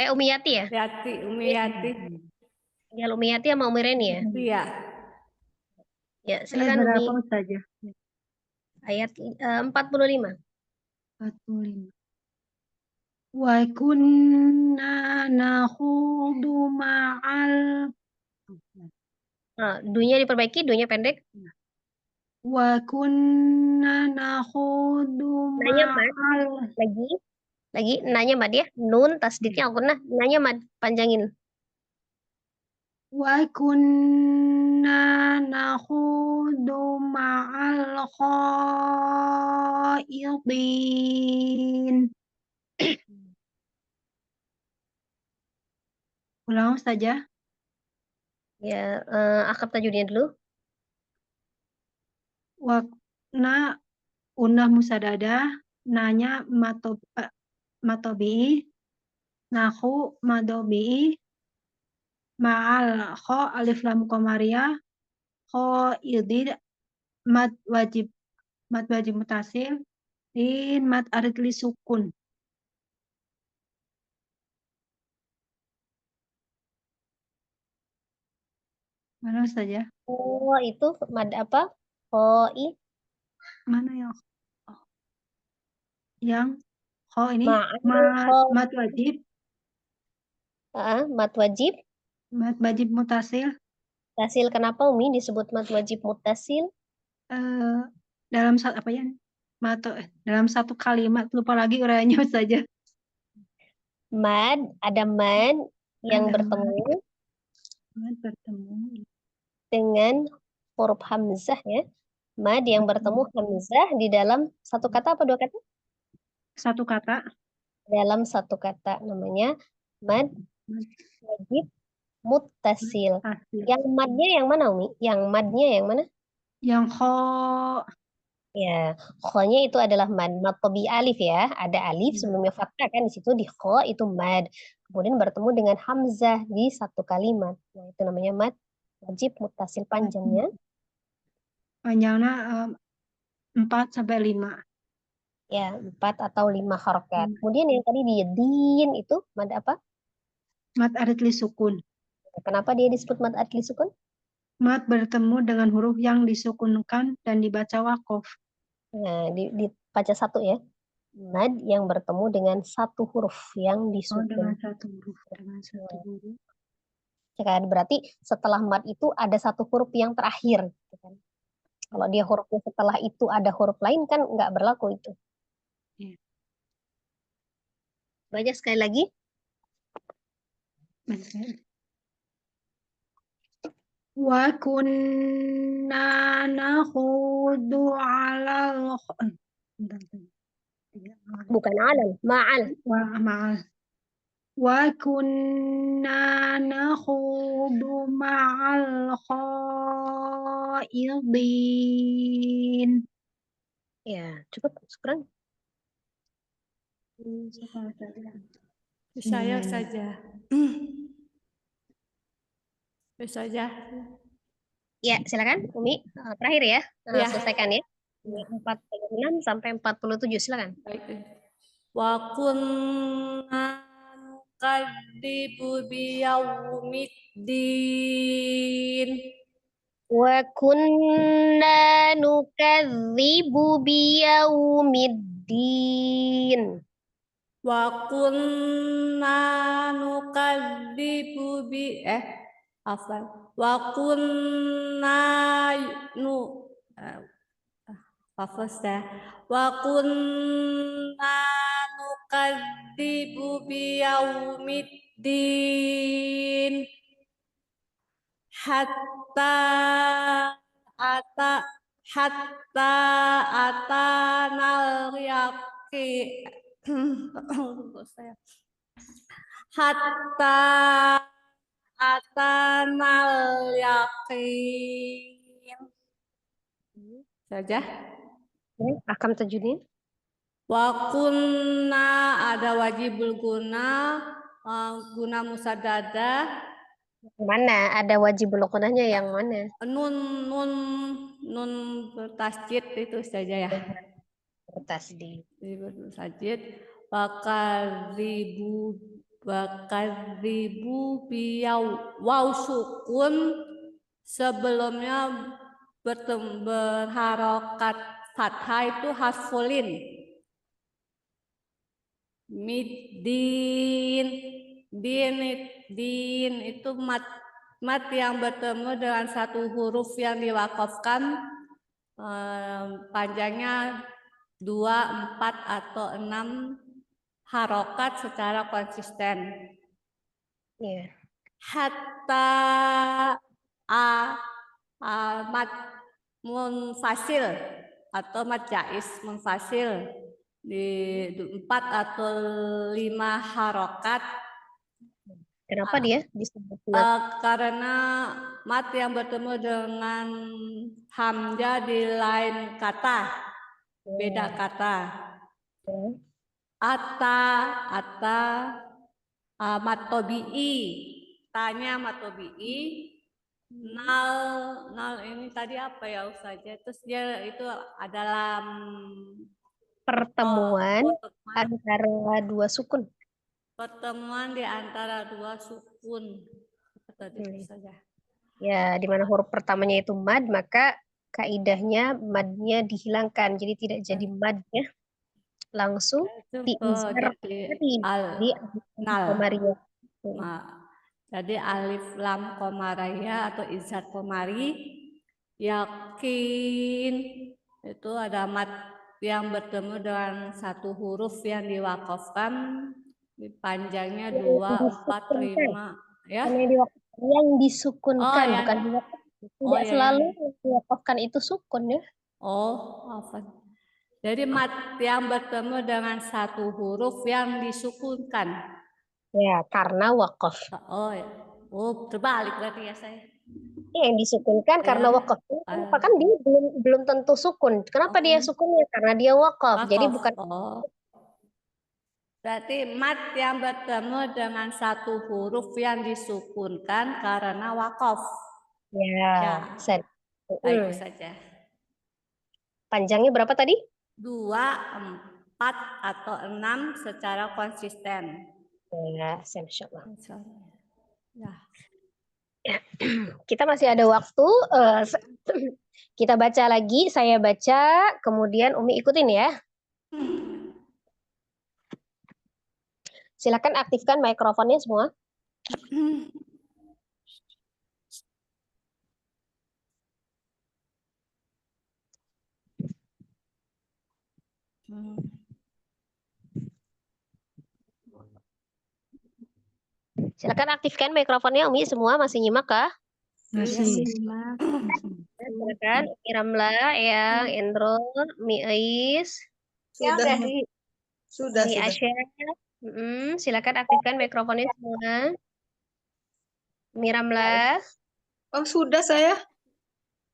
Umiyati ya? Umi Yati. Tinggal Umiyati sama Umi Reni ya? Iya. Ya, Ayat silakan berapa Umi. Ustazah? Ayat 45. 45. Wa kunna nakhudu ma'al Nah, dunya diperbaiki, dunya pendek. wa kunna nakhudu Nanya mad, ma'al lagi nanya mad ya. Nun tasdidnya aku nanya mad, panjangin. wa kunna nakhudu ma'al khaidin. Ulang saja. Ya, akad tajwidnya dulu. Wakna unah musadadah, nanya matobi, nahu madobi, ma'al kho alif lam komariah, kho idid mad wajib mutasil, din mad arid li sukun. Mana saja? Oh, itu mad apa? Oh, Mana yang kho ini Ma'al mad kho. mad wajib Mad wajib. Mad wajib mutasil Mutasil, kenapa Umi disebut mad wajib mutasil? dalam satu apa ya? Dalam satu kalimat, lupa lagi uraiannya saja. Mad, ada mad yang Ada bertemu mad bertemu dengan huruf hamzah ya. Mad yang bertemu hamzah di dalam satu kata apa dua kata? satu kata. Dalam satu kata namanya mad wajib muttasil. Mutasil. Yang madnya yang mana Umi? Yang madnya yang mana? Yang kho Ya, kho-nya itu adalah mad. Mad tobi alif ya. Ada alif sebelumnya fathah kan di situ di kho itu mad. Kemudian bertemu dengan hamzah di satu kalimat. Nah, itu namanya mad wajib muttasil panjangnya. panjangnya 4 sampai 5. Ya, 4 atau 5 harokat. Kemudian yang tadi di din itu mad apa? Mad aritli sukun. Kenapa dia disebut mad adli sukun? Mad bertemu dengan huruf yang disukunkan dan dibaca wakof. Nah, dibaca satu ya. Mad yang bertemu dengan satu huruf yang Oh, disukun. dengan satu huruf. Dengan satu huruf. Ya kan? Berarti setelah mad itu ada satu huruf yang terakhir. Gitu kan? Kalau dia hurufnya setelah itu ada huruf lain kan nggak berlaku itu. Iya. Baca sekali lagi. Wa kunna nakhudu alal Bukan alal, ma'al. wa kunna nakhudu ma'al khaidin. Ya, cukup. Sekarang. Saya saja. Saja. Ya, silakan Umi. Terakhir ya. Ya. Selesaikan ya. 46 sampai 47 silakan. Baik. Wa kunna nukadzibu biyaumiddin. Wa kunna nukadzibu biyaumiddin. Wa kunna nukadzibu afwan. Wa kunna wa kunna nukadzibu biyaumiddin hatta atanal yaqin hatta atanal yaqin saja. Akam tajwidin. Wa kunna ada wajibul guna, guna musaddada. Mana ada wajibul qunahnya yang mana? Nun bertasjid itu saja ya. Bertasdid. Bertasjid. Wakadzibu biyau waw sukun sebelumnya berharokat fathah itu hasfulin. Din itu mat yang bertemu dengan satu huruf yang diwakafkan, panjangnya 2, 4 atau 6 harokat secara konsisten. Yeah. Hatta mat munfasil atau mat jais munfasil di 4 atau 5 harokat. Kenapa dia disebut karena mat yang bertemu dengan hamzah di lain kata, beda kata. Ata mat tobi'i, tanya mat tobi'i. Nal ini tadi apa ya Ustazah? Terus dia itu adalah pertemuan antara dua sukun. Pertemuan di antara dua sukun. Tadi saja. Ya, di mana huruf pertamanya itu mad, maka kaidahnya madnya dihilangkan, jadi tidak jadi mad ya. Langsung diizhar di nal. Jadi alif lam komaraya atau izhar komari. Yakin itu ada mat yang bertemu dengan satu huruf yang diwakafkan, panjangnya 2, 4, 5 ya. Yang disukunkan, yang bukan diwakafkan. Oh, Tidak ya, selalu yang- yang diwakafkan itu sukun ya. apa? Jadi mat yang bertemu dengan satu huruf yang disukunkan. Ya, karena wakaf. Oh, ya. Oh, terbalik berarti ya saya. Yang disukunkan karena Ya. wakaf. Kenapa kan dia belum tentu sukun. Kenapa dia sukunnya? Karena dia wakaf. Jadi Wakaf. bukan Oh. Berarti mat yang bertemu dengan satu huruf yang disukunkan karena wakaf. ya. Baik saja. Panjangnya berapa tadi? 2, 4 atau 6 secara konsisten. Ya, Masya Allah. Ya. Kita masih ada waktu. Kita baca lagi. Saya baca, kemudian Umi ikutin ya. Silakan aktifkan mikrofonnya semua. Silakan aktifkan mikrofonnya Umi semua. Masih nyimak kah? Masih. Silakan Umi Ramla, yang Endro, Umi Ais, Sudah. Umi Asya. Silakan aktifkan mikrofonnya semua. Umi Ramla. Oh, sudah saya.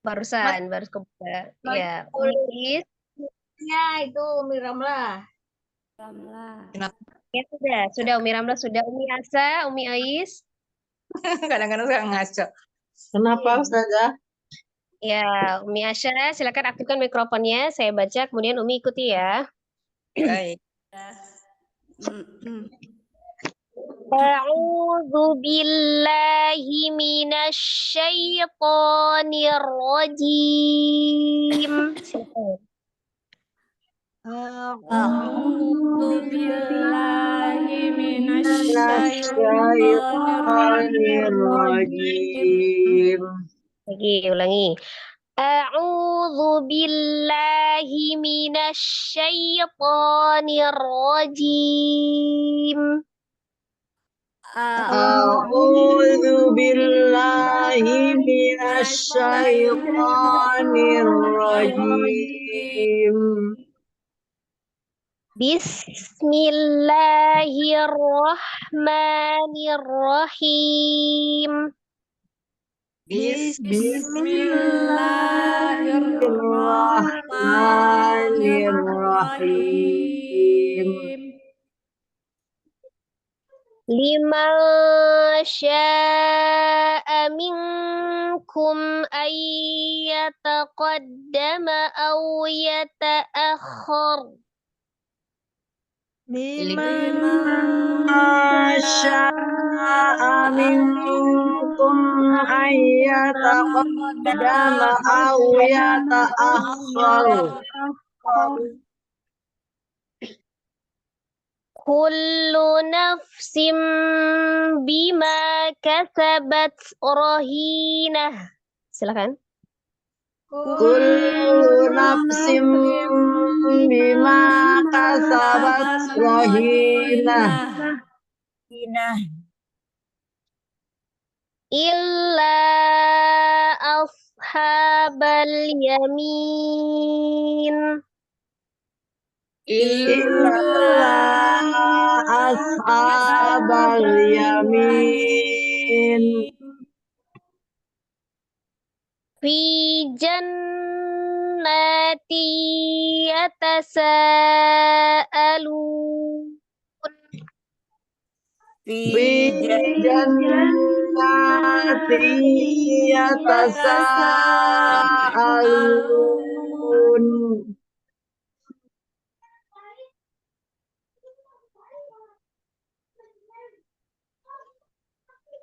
Barusan, baru kebuka. Ya, Umi Ais. Ya, itu Miramlah. Ya, sudah Umi Ramla, sudah Umi Asa, Umi Ais. Kadang-kadang suka ngaco. Kenapa Ustazah? Ya, Umi Asya, silakan aktifkan mikrofonnya. Saya baca, kemudian Umi ikuti ya. Baik. A'udzu billahi minasy syaithanir rajim. A'udzu billahi minasyaitonir rajim. Lagi, ulangi. A'udzu billahi minasy syaithanir rajim. A'udzu billahi minasyaitonir rajim. Bismillahirrahmanirrahim. Bismillahirrahmanirrahim. Liman syaa minkum ayyataqaddama aw yata'akhkhar. Syaa minkum ayyataqaddama aw yata'akhkhar. Kullu nafsin bima kasabat rahinah. Silakan. Kullu nafsin bima kasabat rahinah. Illa ashabal yamin. Illa ashabal yamin. Fi jannati yatasaalun. Fi jannati yatasaalun.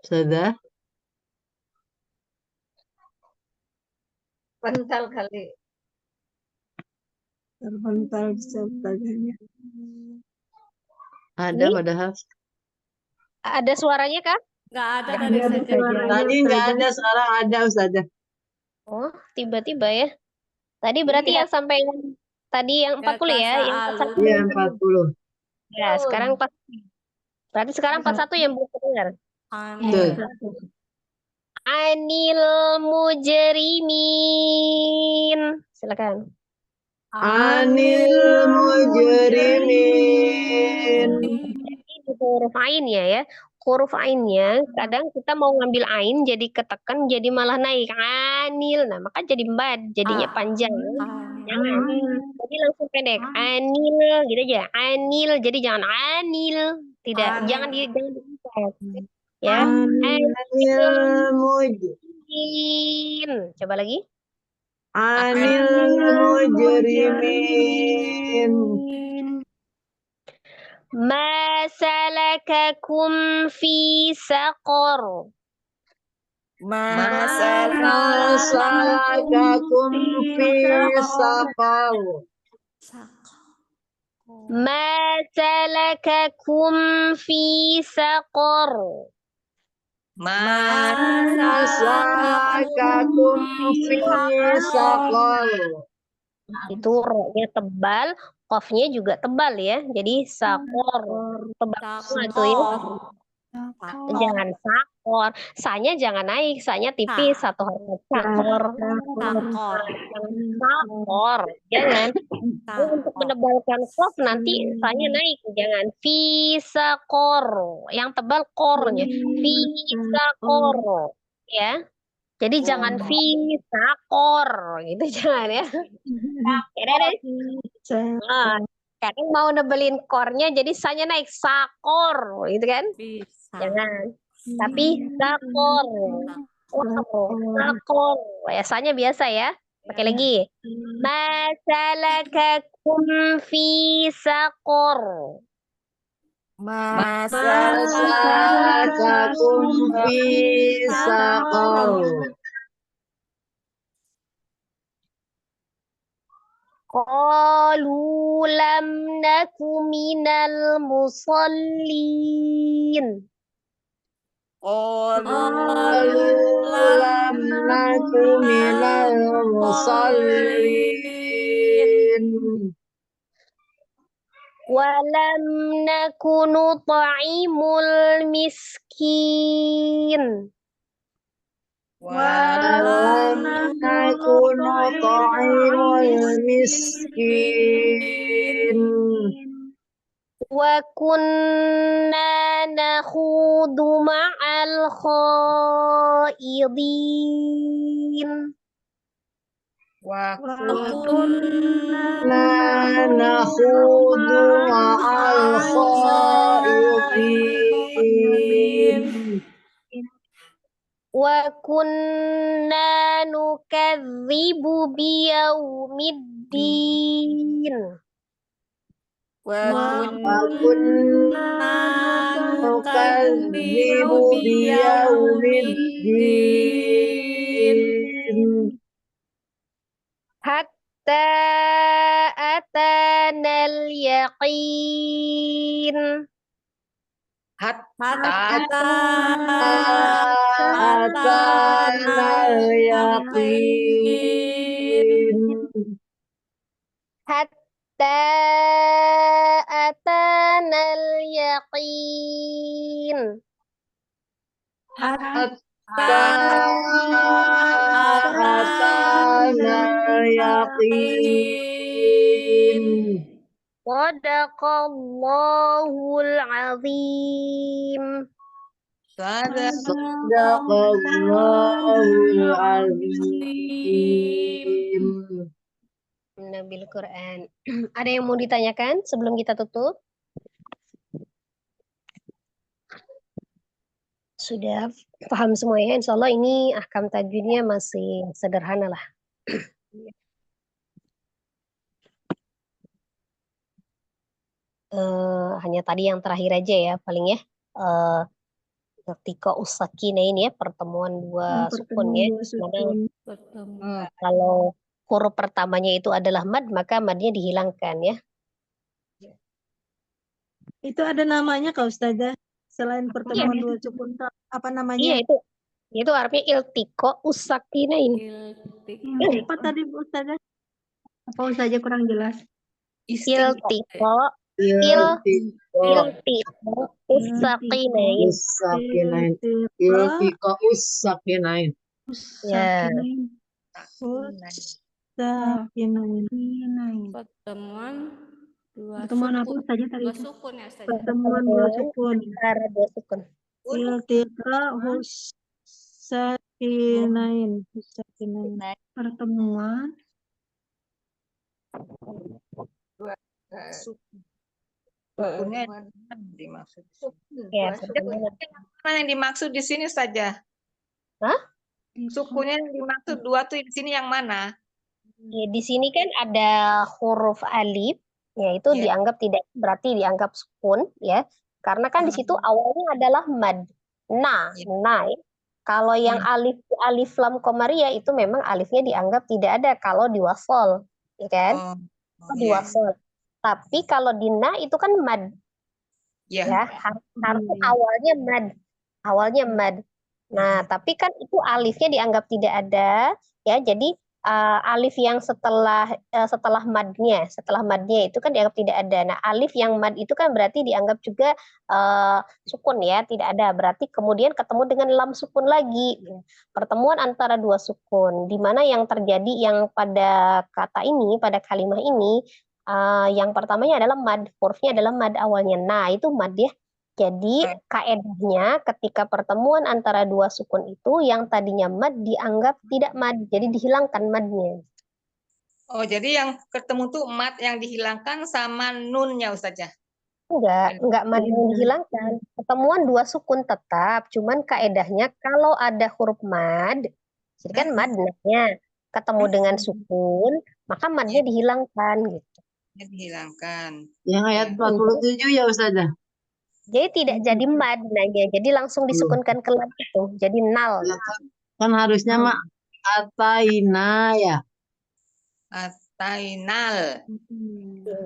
Sudah? Bentar kali. Terbental sebagainya. Ada padahal. Ada suaranya kah? Nggak ada Nggak tadi Nggak ada sejadinya. suaranya Tadi nggak Ustazah. ada, sekarang ada Ustazah. Oh, tiba-tiba ya. Tadi berarti Iya, yang sampai tadi yang 40 ya, yang 41 Iya, belum dengar. 40. Ya, sekarang 40. Berarti sekarang 41 yang belum dengar. Betul. Iya. Anil mujrimin. Silakan. Anil mujrimin. Ini huruf ain ya. Huruf ainnya kadang kita mau ngambil ain jadi ketekan jadi malah naik anil. Nah, maka jadi mad, jadinya panjang ya. Jangan. Jadi langsung pendek. Anil gitu aja. Anil. Jadi jangan anil. Tidak, jangan diikat. Ya. Anil Anil. Coba lagi. Anil mujrimin. Ma salakakum fi saqar. Masalakakum fi saqar. Ma salakakum fi saqar. Masalakakum fi saqar. Itu ro-nya tebal, qafnya juga tebal ya. Jadi sakor. Tebal semua itu ya. Jangan sakor. Sanya jangan naik, sanya tipis satu huruf sakor. Sakor. Jangan sakor. Jangan. Jadi untuk menebalkan qaf nanti sanya naik. Jangan fi sakor. Yang tebal kornya. Fi sakor. Ya. Jadi jangan fi sakor gitu jangan ya. Ya deh. Nah, kadang mau nebelin kornya jadi sanya naik sakor gitu kan. Bisa. Jangan. Tapi sakor. Sakor. Ya, sanya biasa ya. Pakai lagi. Masalakakum fi sakor. Masalakakum fi saqar. Qalu lam naku minal musallin. Qalu lam naku minal musallin. Walam naku nut'imul miskin. Walam naku nut'imul miskin. Wa kunna nakhudu ma'al khaidin. Wa Kunna nakhudu ma'al khaidin. Wa kunna nukadzibu biyaumiddin. Wa kunna nukadzibu biyaumiddin. Hatta atanal yaqin. Atanal yaqin. Hatta atanal yaqin. Hatta atanal yaqin. Sadaqallahul azim. Sadaqallahul azim. Nabil Quran. Ada yang mau ditanyakan sebelum kita tutup? Sudah paham semua ya? Insya Allah ini ahkam tajwidnya masih sederhana lah. Hanya tadi yang terakhir aja ya paling ya. Ketika usakina ini ya pertemuan dua sukun ya. Mana kalau huruf pertamanya itu adalah mad maka madnya dihilangkan ya. Itu ada namanya Kak Ustazah? Selain pertemuan dua sukun. apa Iya namanya? itu artinya iltiko usakinain. Iltik. Apa tadi Bu Ustazah? Apa Ustazah kurang jelas? Iltiko Iltiko iltiko usakinain. usakinain. Iltiqa Iltiko usakinain. Ya. usakinain. Usakinain. Pertemuan dua Pertemuan apa sukun. Ustazah tadi Dua itu? sukun ya saja. Pertemuan dua sukun. Antara dua sukun. Iltiqa usakinain. Usakinain. Pertemuan Sukunnya Pertemuan dimaksud. sukun, Ya, dua sukun. pertemuan. Mana yang dimaksud di sini saja? Hah? Sukunya yang dimaksud dua tuh di sini yang mana? Ya, di sini kan ada huruf alif, yaitu Ya. dianggap tidak berarti dianggap sukun, ya. Karena kan di situ awalnya adalah mad. Nah, Ya. ya. Kalau yang alif lam komariah itu memang alifnya dianggap tidak ada kalau diwasol, ya kan? Oh, Di ya. wasol. Tapi kalau di na itu kan mad, Ya. ya. Harusnya awalnya mad. Awalnya mad. Nah, tapi kan itu alifnya dianggap tidak ada, ya. Jadi alif yang setelah madnya itu kan dianggap tidak ada. Nah, alif yang mad itu kan berarti dianggap juga sukun, ya, tidak ada. Berarti kemudian ketemu dengan lam sukun lagi. Pertemuan antara dua sukun, di mana yang terjadi yang pada kata ini, pada kalimat ini, yang pertamanya adalah mad, hurufnya adalah mad awalnya. Nah, itu mad, ya. Jadi kaedahnya ketika pertemuan antara dua sukun itu yang tadinya mad dianggap tidak mad, jadi dihilangkan madnya. Oh, jadi yang ketemu tuh mat yang dihilangkan sama nunnya Ustazah. Enggak mad yang dihilangkan. Pertemuan dua sukun tetap, cuman kaedahnya kalau ada huruf mad, jadi kan mad namanya ketemu dengan sukun, maka madnya dihilangkan gitu. Dihilangkan. Yang ayat 47 ya Ustazah. Jadi tidak jadi mad nanya, jadi langsung disukunkan ke lam itu, jadi nal. Kan harusnya mak ataina ya. Atainal.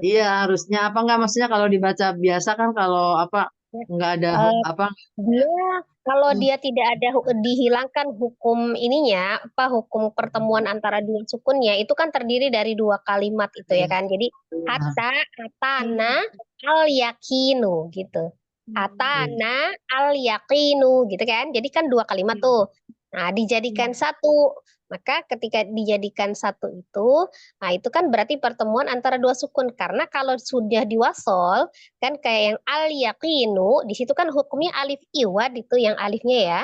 Iya harusnya apa enggak maksudnya kalau dibaca biasa kan kalau apa enggak ada apa Dia kalau dia tidak ada dihilangkan hukum ininya, apa hukum pertemuan antara dua sukunnya itu kan terdiri dari dua kalimat itu, ya kan. Jadi atana al yakinu gitu. Atana al yakinu gitu kan. Jadi kan dua kalimat tuh. Nah, dijadikan satu. Maka ketika dijadikan satu itu, nah itu kan berarti pertemuan antara dua sukun. Karena kalau sudah diwasol, kan kayak yang al yaqinu di situ kan hukumnya alif iwad itu yang alifnya, ya.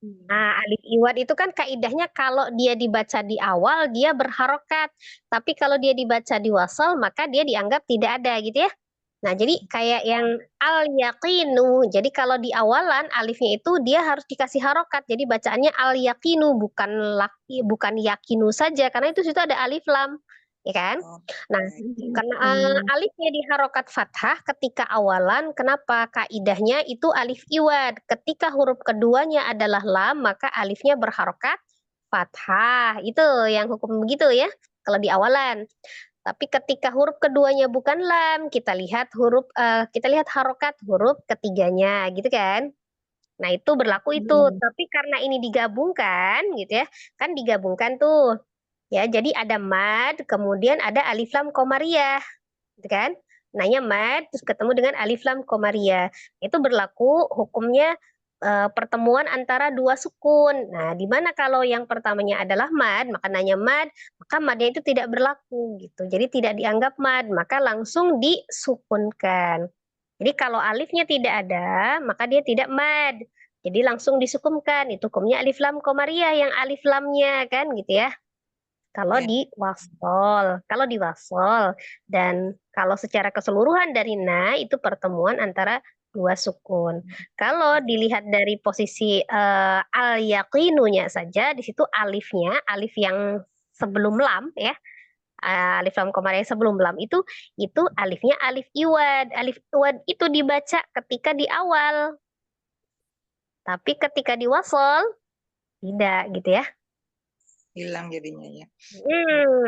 Nah, alif iwad itu kan kaidahnya kalau dia dibaca di awal dia berharokat, tapi kalau dia dibaca di wasol maka dia dianggap tidak ada gitu, ya. Nah, jadi kayak yang al yaqinu, jadi kalau di awalan alifnya itu dia harus dikasih harokat, jadi bacaannya al yaqinu bukan yakinu saja karena itu situ ada alif lam, ya kan. Nah, karena alifnya di harokat fathah ketika awalan, kenapa? Kaidahnya itu alif iwad, ketika huruf keduanya adalah lam maka alifnya berharokat fathah, itu yang hukum begitu, ya kalau di awalan. Tapi ketika huruf keduanya bukan lam, kita lihat harokat huruf ketiganya, gitu kan. Nah, itu berlaku itu. Tapi karena ini digabungkan, gitu ya, kan digabungkan tuh. Ya, jadi ada mad, kemudian ada alif lam komariah, gitu kan. Nanya mad, terus ketemu dengan alif lam komariah. Itu berlaku hukumnya pertemuan antara dua sukun. Nah, di mana kalau yang pertamanya adalah mad, maka nanya mad, maka madnya itu tidak berlaku gitu. Jadi tidak dianggap mad, maka langsung disukunkan. Jadi kalau alifnya tidak ada, maka dia tidak mad. Jadi langsung disukunkan. Itu hukumnya alif lam komariah yang alif lamnya kan gitu, ya. Kalau di wasol, dan kalau secara keseluruhan dari na itu pertemuan antara dua sukun. Kalau dilihat dari posisi al yaqinunya saja, di situ alifnya, alif yang sebelum lam, ya, alif lam komariah sebelum lam itu alifnya alif iwad. Alif iwad itu dibaca ketika di awal, tapi ketika di wasol tidak gitu, ya. Hilang jadinya, ya.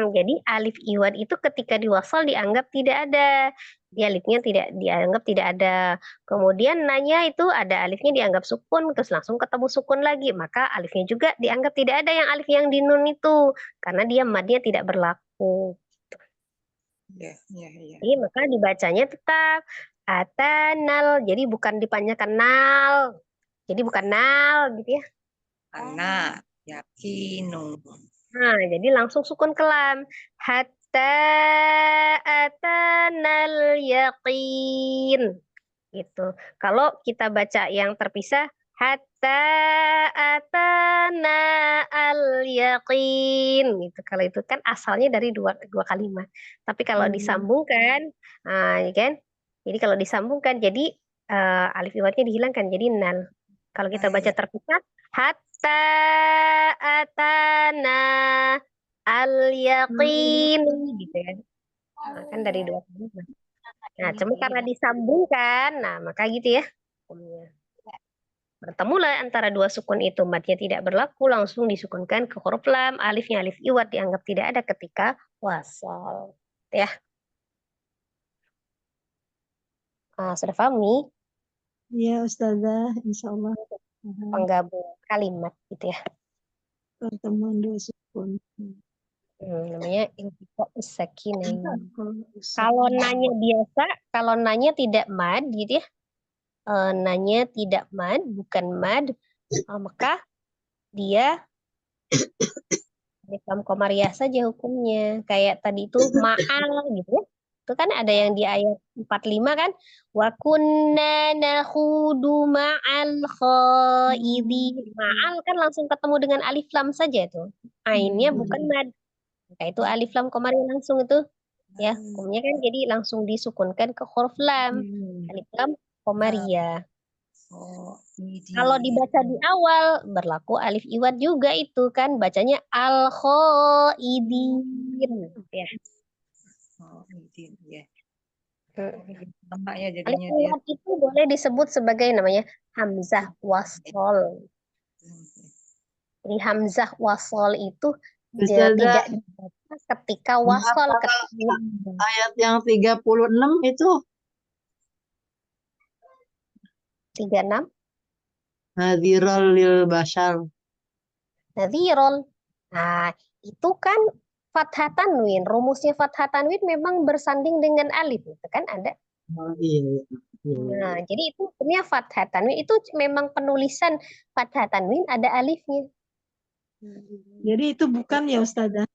Jadi alif iwad itu ketika diwasal dianggap tidak ada. Dia alifnya tidak dianggap tidak ada. Kemudian nanya itu ada alifnya dianggap sukun, terus langsung ketemu sukun lagi. Maka alifnya juga dianggap tidak ada yang alif yang di nun itu. Karena dia madnya tidak berlaku. Ya, ya, ya. Jadi maka dibacanya tetap atanal. Jadi bukan dipanjangkan nal. Jadi bukan nal gitu ya. Anak yakinu. Nah, jadi langsung sukun kelam. Hatta atanal yaqin. Gitu. Kalau kita baca yang terpisah, hatta atana al yaqin. Gitu. Kalau itu kan asalnya dari dua kalimat. Tapi kalau disambungkan, ya kan? Jadi kalau disambungkan, jadi alif iwatnya dihilangkan, jadi nal. Kalau kita baca terpisah, hatta atana al yaqin, gitu ya. Nah, kan dari dua kalimat. Nah, cuma karena disambungkan, nah maka gitu ya hukumnya. Bertemulah antara dua sukun itu, madnya tidak berlaku, langsung disukunkan ke huruf lam, alifnya alif iwat dianggap tidak ada ketika wasal. Ya, sudah paham nih? Ya, Ustazah, insya Allah Penggabung kalimat gitu ya. pertemuan dua sukun. Namanya iltiqo sakinain. Kalau nanya biasa, kalau nanya tidak mad gitu ya, nanya tidak mad, bukan mad, maka dia Islam komariah saja hukumnya. Kayak tadi itu ma'al gitu ya. Itu kan ada yang di ayat 45 kan. Wa kunna nakhudu ma'al khaidin. Ma'al kan langsung ketemu dengan alif lam saja itu. Ainnya bukan mad. Maka itu alif lam komariah langsung itu. Ya, hukumnya kan jadi langsung disukunkan ke huruf lam. Alif lam komariah. Oh, Kalau dibaca di awal berlaku alif iwat juga itu kan bacanya al khaidin ya. oh, idin, ya. Hmm. Lama ya Alif jadinya dia. iwat itu boleh disebut sebagai namanya hamzah wasol. Jadi hamzah wasol itu Ustazah, tidak dibaca ketika wasol ketika ayat yang 36 itu 36 nadhirul lil bashar. nadhirul. Nah, itu kan fathah tanwin. Rumusnya fathah tanwin memang bersanding dengan alif. Itu kan ada. Oh, iya. Nah, jadi itu hukumnya fathah tanwin. Itu memang penulisan fathah tanwin ada alifnya. Jadi itu bukan ya Ustazah?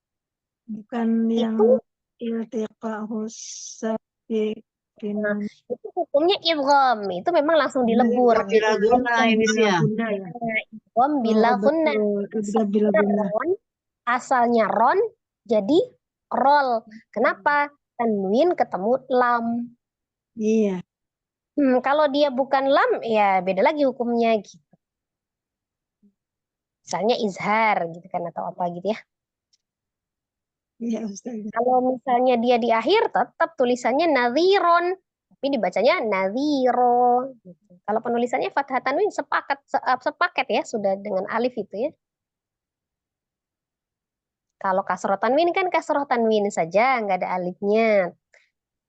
Bukan yang Itu iltiqa'us sakin. itu hukumnya idgham. Itu memang langsung dilebur. Bila guna ini sih ya. Bunda ya. Idgham bila Oh, gunna. betul. Idgham bila guna. Asalnya ron jadi rol. Kenapa? Tanwin ketemu lam. Iya. Kalau dia bukan lam, ya beda lagi hukumnya gitu. Misalnya izhar gitu kan atau apa gitu ya. Iya Ustazah. Kalau misalnya dia di akhir tetap tulisannya nadhiron, tapi dibacanya nadhiro. Gitu. Kalau penulisannya fathah tanwin sepaket ya sudah dengan alif itu ya. Kalau kasroh tanwin kan kasroh tanwin saja, nggak ada alifnya.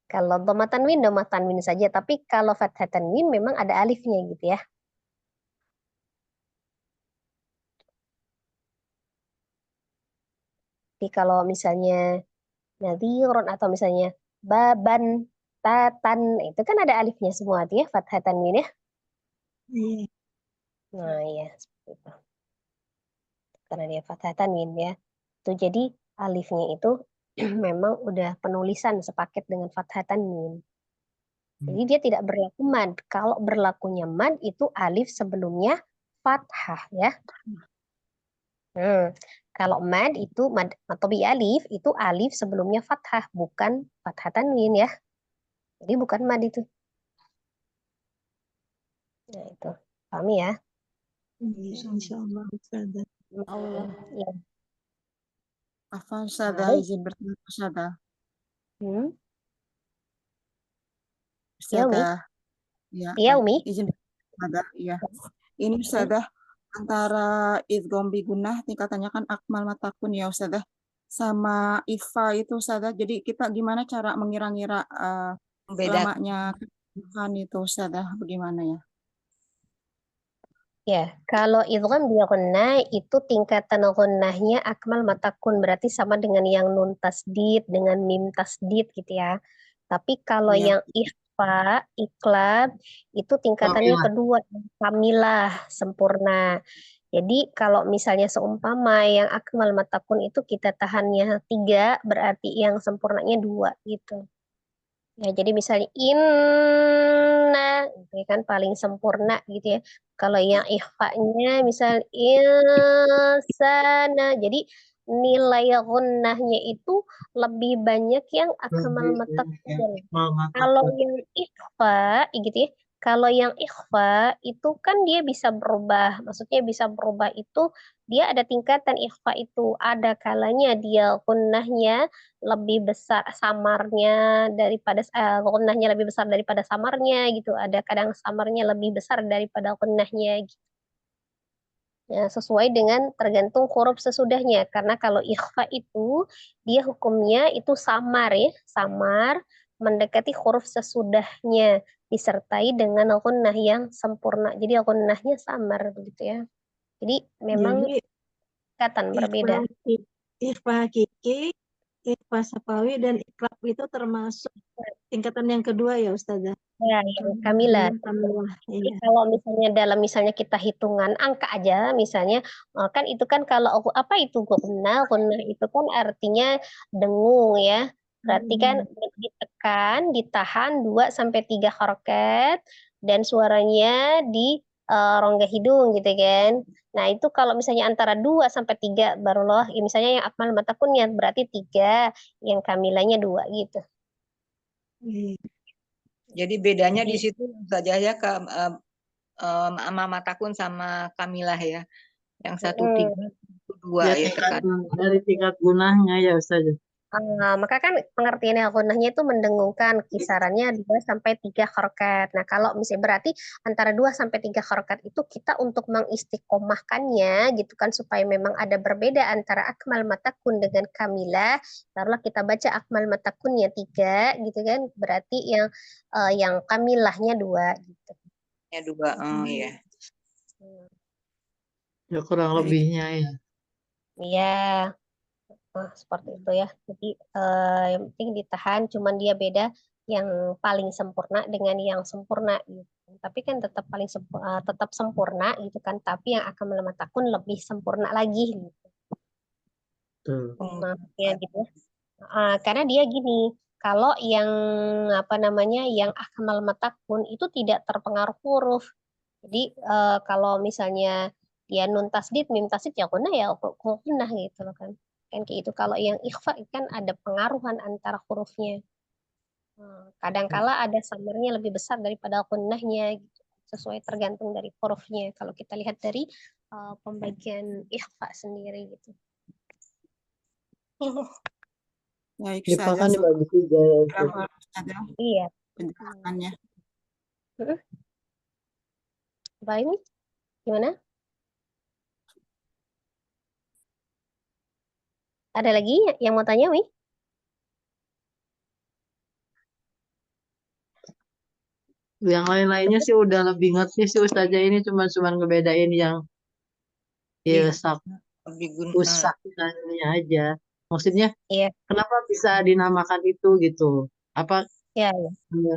Kalau dhamma tanwin saja. Tapi kalau fathah tanwin memang ada alifnya gitu ya. Jadi kalau misalnya nadhiron atau misalnya baban, tatan, itu kan ada alifnya semua tuh ya, fathah tanwin ya. Iya. Nah ya, seperti itu. Karena dia fathah tanwin ya. Itu jadi alifnya itu memang udah penulisan sepaket dengan fathah tanwin. Jadi dia tidak berlaku mad. Kalau berlakunya mad itu alif sebelumnya fathah ya. Kalau mad itu mad atau bi alif itu alif sebelumnya fathah bukan fathah tanwin ya. Jadi bukan mad itu. Nah itu paham ya? Insya Allah Ustazah. Allah. Ya. Afwan Ustazah, Baik. izin bertanya Ustazah. Ya, Umi. Ustazah, ya, Iya Umi. izin Ustazah, iya. Ini Ustazah, antara idgham bi gunnah tingkatannya kan akmal matakun ya Ustazah, sama ikhfa itu Ustazah. Jadi kita gimana cara mengira-ngira membedakan. lamanya kebutuhan itu Ustazah bagaimana ya? Ya, kalau idgham bi gunnah itu tingkatan gunnahnya akmal matakun, berarti sama dengan yang nun tasdid dengan mim tasdid gitu ya. Tapi kalau Ya. yang ikhfa, iklab itu tingkatannya Kamilah. kedua, kamilah, sempurna. Jadi kalau misalnya seumpama yang akmal matakun itu kita tahannya 3, berarti yang sempurnanya 2 gitu. Ya, jadi misalnya inna, gitu ya kan paling sempurna gitu ya. Kalau yang ikhfa-nya misal insana, jadi nilai gunnahnya itu lebih banyak yang akmal matakun. Kalau yang ikhfa, gitu ya. Kalau yang ikhfa itu kan dia bisa berubah. Maksudnya bisa berubah itu dia ada tingkatan ikhfa itu. Ada kalanya dia gunnahnya lebih besar samarnya daripada gunnahnya lebih besar daripada samarnya gitu. Ada kadang samarnya lebih besar daripada gunnahnya gitu. Ya, sesuai dengan tergantung huruf sesudahnya. Karena kalau ikhfa itu dia hukumnya itu samar ya, samar mendekati huruf sesudahnya disertai dengan gunnah yang sempurna. Jadi gunnahnya samar begitu ya. Jadi memang Jadi tingkatan berbeda. ikhfa hakiki, ikhfa safawi, dan iklab itu termasuk tingkatan yang kedua ya Ustazah. Ya, yang kamilah. Kamilah. Jadi Iya. kalau misalnya kita hitungan angka aja, misalnya kan itu kan kalau apa itu gunnah, gunnah itu kan artinya dengung ya. Berarti kan ditekan, ditahan 2 sampai 3 harokat dan suaranya di rongga hidung gitu kan. Nah, itu kalau misalnya antara 2 sampai 3 baru loh, ya misalnya yang akmal matakunnya berarti 3, yang kamilanya 2 gitu. Jadi bedanya di Jadi situ saja ya matakun sama kamilah ya. Yang 1 3, 2 Ya ya tingkat terkadang. dari tingkat gunanya ya Ustazah. Maka kan pengertian gunahnya itu mendengungkan kisarannya 2 sampai 3 harokat. Nah, kalau misalnya berarti antara 2 sampai 3 harokat itu kita untuk mengistiqomahkannya gitu kan supaya memang ada berbeda antara akmal matakun dengan kamilah. Taruhlah kita baca akmal matakunnya 3 gitu kan, berarti yang kamilahnya 2 gitu. Ya 2, oh ya. Ya kurang lebihnya ya. Iya. Nah, seperti itu ya. Jadi yang penting ditahan, cuman dia beda yang paling sempurna dengan yang sempurna gitu. Tapi kan tetap tetap sempurna gitu kan. Tapi yang akan melematakan lebih sempurna lagi gitu. Tuh. Maksudnya gitu ya. Karena dia gini, kalau yang apa namanya yang akmal matakun itu tidak terpengaruh huruf. Jadi kalau misalnya dia nun tasdid, mim tasdid ya kunah gitu loh kan. Kan kayak itu. Kalau yang ikhfa kan ada pengaruhan antara hurufnya. Kadangkala ada samarnya lebih besar daripada kunnahnya gitu. Sesuai tergantung dari hurufnya. Kalau kita lihat dari pembagian ikhfa sendiri gitu. Baik Bahkan Ustazah, dibagi 3 ya Ustazah. selamat Ustazah Iya. penjelasannya. Baik, Mi? Gimana? Ada lagi yang mau tanya, Mi? Yang lain-lainnya sih udah lebih ngerti sih Ustazah, ini cuman ngebedain yang ilsak Lebih usak ini aja. Maksudnya Iya. kenapa bisa dinamakan itu gitu? Apa Ya, ya.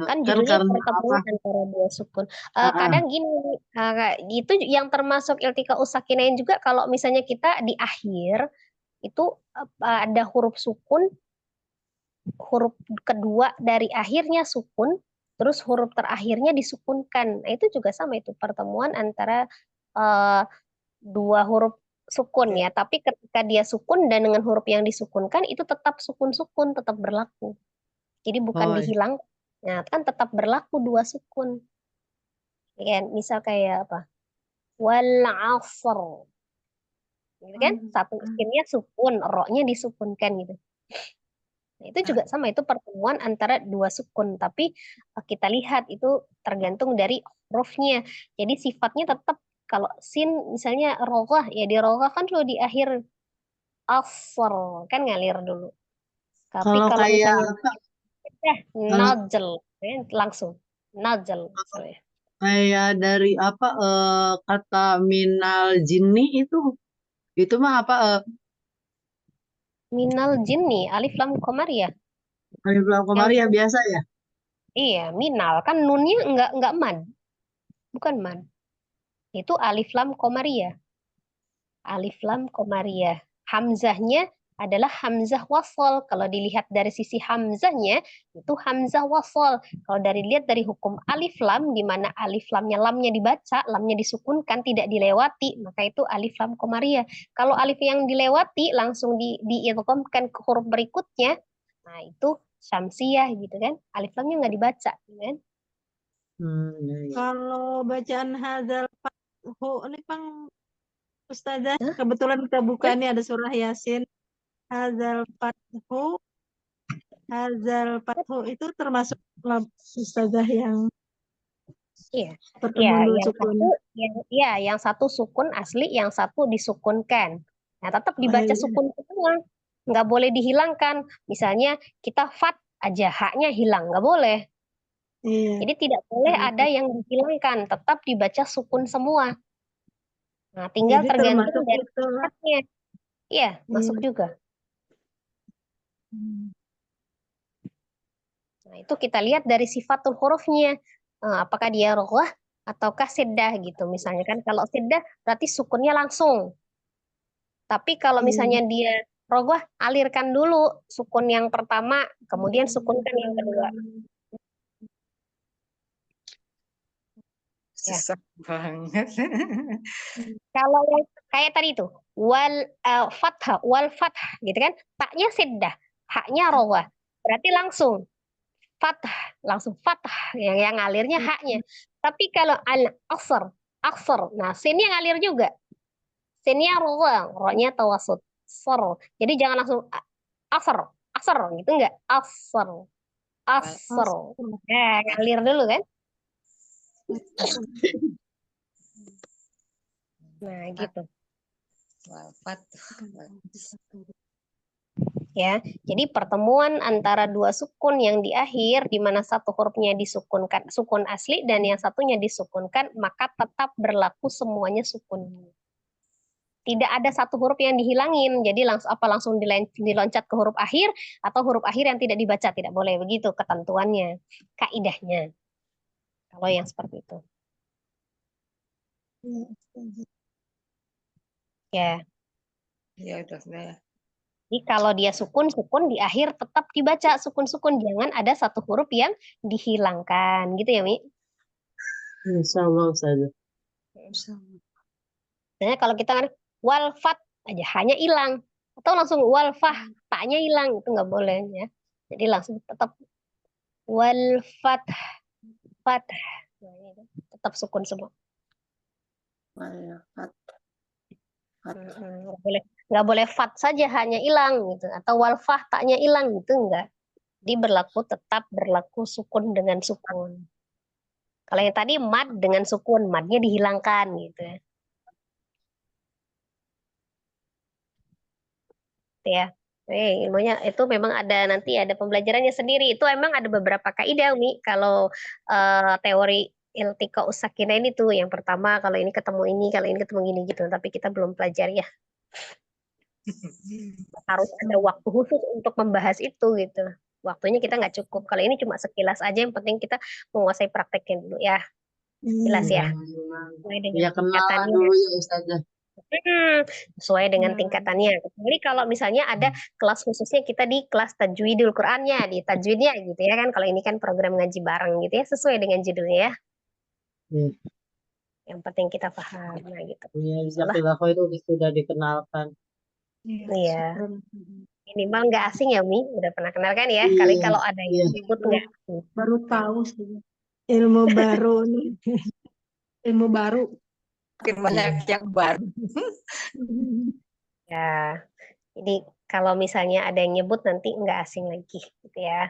Kan kan judulnya karena apa? pertemuan antara 2 sukun. Kadang gini, itu yang termasuk iltika usakinain juga kalau misalnya kita di akhir itu ada huruf sukun, huruf kedua dari akhirnya sukun, terus huruf terakhirnya disukunkan. Nah, itu juga sama itu pertemuan antara eh, 2 huruf sukun ya. Tapi ketika dia sukun dan dengan huruf yang disukunkan itu tetap sukun-sukun, tetap berlaku. Jadi bukan Oh, dihilang. Nah, kan tetap berlaku 2 sukun. Ya, misal kayak apa? Wal asr. Gitu kan? Satu iskinnya sukun, ro-nya disukunkan gitu. Nah, itu juga sama, itu pertemuan antara 2 sukun, tapi kita lihat itu tergantung dari hurufnya. Jadi sifatnya tetap kalau sin misalnya roghah ya di roghah kan dulu di akhir asr kan ngalir dulu. Tapi kalau kalau kayak misalnya apa? Kalau najl langsung nazal misalnya. Kayak dari apa kata minal jinni itu mah apa Minal jinni alif lam komariah. alif lam Yang komariah biasa ya? iya, minal kan nunnya enggak mad, bukan mad. Itu alif lam komariah. Alif lam komariah. Hamzahnya adalah hamzah wasol. Kalau dilihat dari sisi hamzahnya, itu hamzah wasol. Kalau dilihat dari hukum alif lam, di mana alif lamnya dibaca, lamnya disukunkan, tidak dilewati, maka itu alif lam komariah. Kalau alif yang dilewati langsung diidghamkan ke huruf berikutnya, nah itu syamsiyah gitu kan. Alif lamnya nggak dibaca, gitu kan? Iya, iya. Kalau bacaan hadzal fathu ini Bang Ustazah, kebetulan kita buka ini ada surah Yasin. Hadzal fathu itu termasuk Ustazah yang Iya. pertemuan dua yang sukun. yang satu sukun asli, yang satu disukunkan. Nah, tetap dibaca iya. sukun semua. Nggak boleh dihilangkan. Misalnya kita fat aja, haknya hilang, nggak boleh. Iya. Jadi tidak boleh ada yang dihilangkan, tetap dibaca sukun semua. Nah, tinggal Jadi tergantung termasuk dari itu. haknya. Iya, masuk Iya. juga. Nah, itu kita lihat dari sifatul hurufnya. Apakah dia roghah ataukah siddah gitu. Misalnya kan kalau siddah berarti sukunnya langsung. Tapi kalau misalnya dia roghah, alirkan dulu sukun yang pertama, kemudian sukunkan yang kedua. Ya. Susah banget. Kalau yang kayak tadi itu wal fathah gitu kan, taknya siddah, haknya roghah. Berarti langsung fathah yang ngalirnya haknya. Tapi kalau aksar, nah sinnya ngalir juga. Sinnya ro-nya tawasud. Jadi jangan langsung asar gitu enggak. Asar. Nah, ngalir dulu kan. Nah, gitu. Ya, jadi pertemuan antara dua sukun yang di akhir, di mana satu hurufnya disukunkan, sukun asli, dan yang satunya disukunkan, maka tetap berlaku semuanya sukun. Tidak ada satu huruf yang dihilangin, jadi langsung diloncat ke huruf akhir, atau huruf akhir yang tidak dibaca, tidak boleh begitu ketentuannya, kaidahnya. Kalau yang seperti itu. Ya. Ya udah saya. Jadi kalau dia sukun di akhir tetap dibaca sukun-sukun, jangan ada satu huruf yang dihilangkan, gitu ya Mi? Insya Allah Ustazah. Nah, kalau kita kan walfat aja hanya hilang, atau langsung walfah taknya hilang, itu nggak boleh ya. Jadi langsung tetap walfat tetap sukun semua. Nggak boleh fat saja hanya hilang gitu, atau walfah taknya hilang gitu enggak. Jadi tetap berlaku sukun dengan sukun. Kalau yang tadi mad dengan sukun, madnya dihilangkan gitu ya. Ilmunya itu memang nanti ada pembelajarannya sendiri. Itu emang ada beberapa kaidah Mi. Kalau teori iltika usakina ini tuh yang pertama kalau ini ketemu ini, kalau ini ketemu gini gitu. Tapi kita belum pelajari ya. Harus ada waktu khusus untuk membahas itu gitu. Waktunya kita nggak cukup. Kalau ini cuma sekilas aja, yang penting kita menguasai prakteknya dulu ya. Jelas ya. Ya kenalan dulu ya Ustazah. Sesuai dengan tingkatannya. Kecuali kalau misalnya ada kelas khususnya kita di kelas tajwidul Qur'annya, di tajwidnya gitu ya kan. Kalau ini kan program ngaji bareng gitu ya, sesuai dengan judulnya ya. Yang penting kita paham nah gitu. Iya, Jazakallahu itu sudah dikenalkan. Iya. Minimal nggak asing ya Mi, udah pernah kenal kan ya. Iya. Kali kalau ada yang ikut nggak. Baru tahu sih. Ilmu baru nih. Ilmu baru. Mungkin banyak yang baru. Ya, jadi kalau misalnya ada yang nyebut nanti nggak asing lagi gitu ya.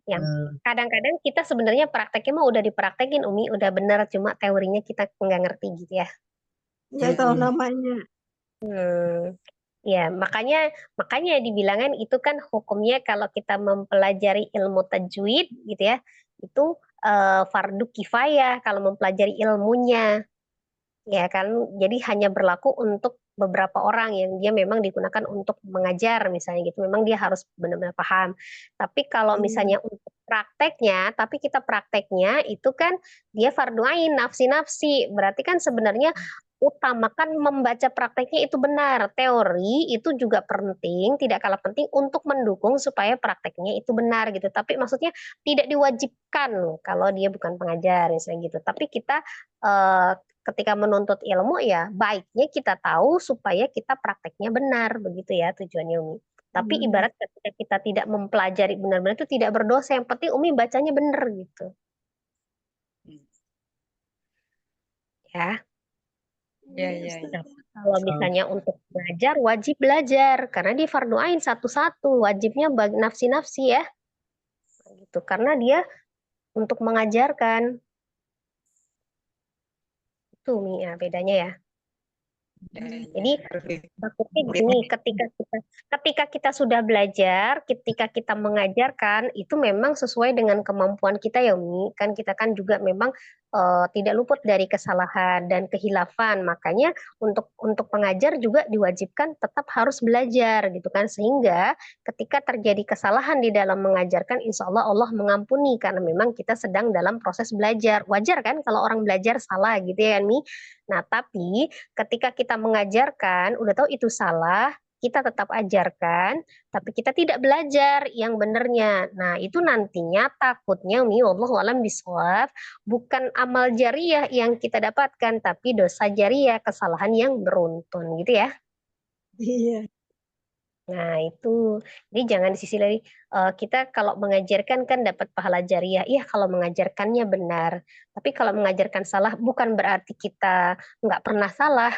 Yang kadang-kadang kita sebenarnya prakteknya mah udah dipraktekin Umi, udah benar, cuma teorinya kita nggak ngerti gitu ya. Nggak tahu namanya. Ya, makanya dibilangin itu kan hukumnya kalau kita mempelajari ilmu tajwid gitu ya, itu fardu kifayah kalau mempelajari ilmunya. Ya kan, jadi hanya berlaku untuk beberapa orang yang dia memang digunakan untuk mengajar misalnya gitu, memang dia harus benar-benar paham. Tapi kalau misalnya untuk prakteknya, tapi kita prakteknya itu kan dia fardu ain, nafsi-nafsi, berarti kan sebenarnya utamakan membaca prakteknya itu benar. Teori itu juga penting, tidak kalah penting untuk mendukung supaya prakteknya itu benar gitu. Tapi maksudnya tidak diwajibkan kalau dia bukan pengajar misalnya gitu. Tapi kita ketika menuntut ilmu ya baiknya kita tahu supaya kita prakteknya benar begitu ya tujuannya Umi. Tapi ibarat ketika kita tidak mempelajari benar-benar itu tidak berdosa. Yang penting Umi bacanya benar gitu. Ya. Ya, ya, ya. Kalau misalnya untuk belajar wajib belajar karena dia fardu ain satu-satu, wajibnya bagi nafsi-nafsi ya. Gitu. Karena dia untuk mengajarkan. Itu Umi ya bedanya ya. Jadi takutnya gini, ketika kita sudah belajar, ketika kita mengajarkan, itu memang sesuai dengan kemampuan kita ya Umi. Kan kita kan juga memang tidak luput dari kesalahan dan kehilafan. Makanya untuk pengajar juga diwajibkan tetap harus belajar gitu kan. Sehingga ketika terjadi kesalahan di dalam mengajarkan, insya Allah Allah mengampuni karena memang kita sedang dalam proses belajar. Wajar kan kalau orang belajar salah gitu ya Mi. Nah, tapi ketika kita mengajarkan, udah tahu itu salah, kita tetap ajarkan, tapi kita tidak belajar yang benernya. Nah, itu nantinya takutnya, wallahu alam bisawab, bukan amal jariah yang kita dapatkan, tapi dosa jariah, kesalahan yang beruntun, gitu ya. Iya. Nah, itu. Jadi jangan di sisi lain, kita kalau mengajarkan kan dapat pahala jariah. Iya, kalau mengajarkannya benar. Tapi kalau mengajarkan salah, bukan berarti kita nggak pernah salah.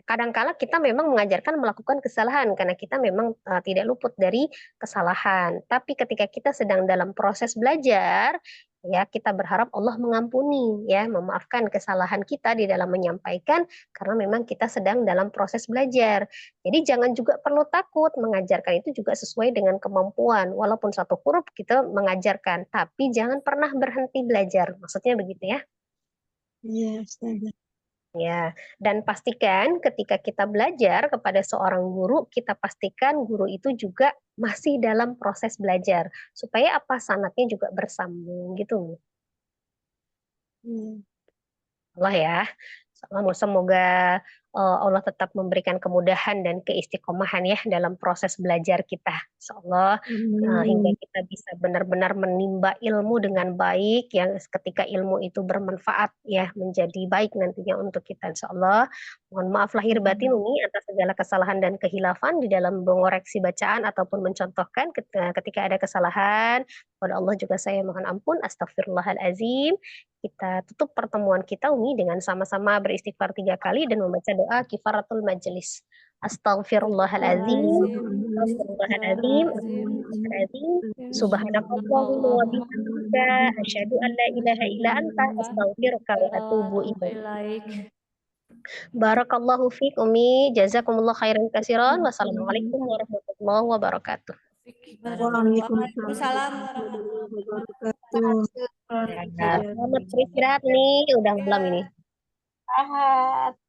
Kadang-kala kita memang mengajarkan melakukan kesalahan karena kita memang tidak luput dari kesalahan. Tapi ketika kita sedang dalam proses belajar, ya kita berharap Allah mengampuni, ya memaafkan kesalahan kita di dalam menyampaikan karena memang kita sedang dalam proses belajar. Jadi jangan juga perlu takut mengajarkan itu juga sesuai dengan kemampuan. Walaupun satu huruf kita mengajarkan, tapi jangan pernah berhenti belajar. Maksudnya begitu ya. Iya, Ustazah. Ya, dan pastikan ketika kita belajar kepada seorang guru, kita pastikan guru itu juga masih dalam proses belajar, supaya apa sanatnya juga bersambung gitu. Allah ya. Semoga Allah tetap memberikan kemudahan dan keistiqomahan ya dalam proses belajar kita. Insyaallah hingga kita bisa benar-benar menimba ilmu dengan baik yang ketika ilmu itu bermanfaat ya menjadi baik nantinya untuk kita insyaallah. Mohon maaf lahir batin Umi atas segala kesalahan dan kehilafan di dalam mengoreksi bacaan ataupun mencontohkan ketika ada kesalahan. Kepada Allah juga saya mohon ampun. Astagfirullahalazim. Kita tutup pertemuan kita Umi dengan sama-sama beristighfar 3 kali dan membaca doa kifaratul majelis. Astaghfirullahalazim. Astaghfirullahalazim. Astaghfirullahalazim. Subhanakallahumma wa bihamdika asyhadu an la ilaha illa anta astaghfiruka wa atubu ilaik. Barakallahu fiik Umi. Jazakumullah khairan katsiran. Wassalamualaikum warahmatullahi wabarakatuh. Waalaikumsalam warahmatullahi wabarakatuh. Selamat beristirahat nih, udah malam ini. Ahad.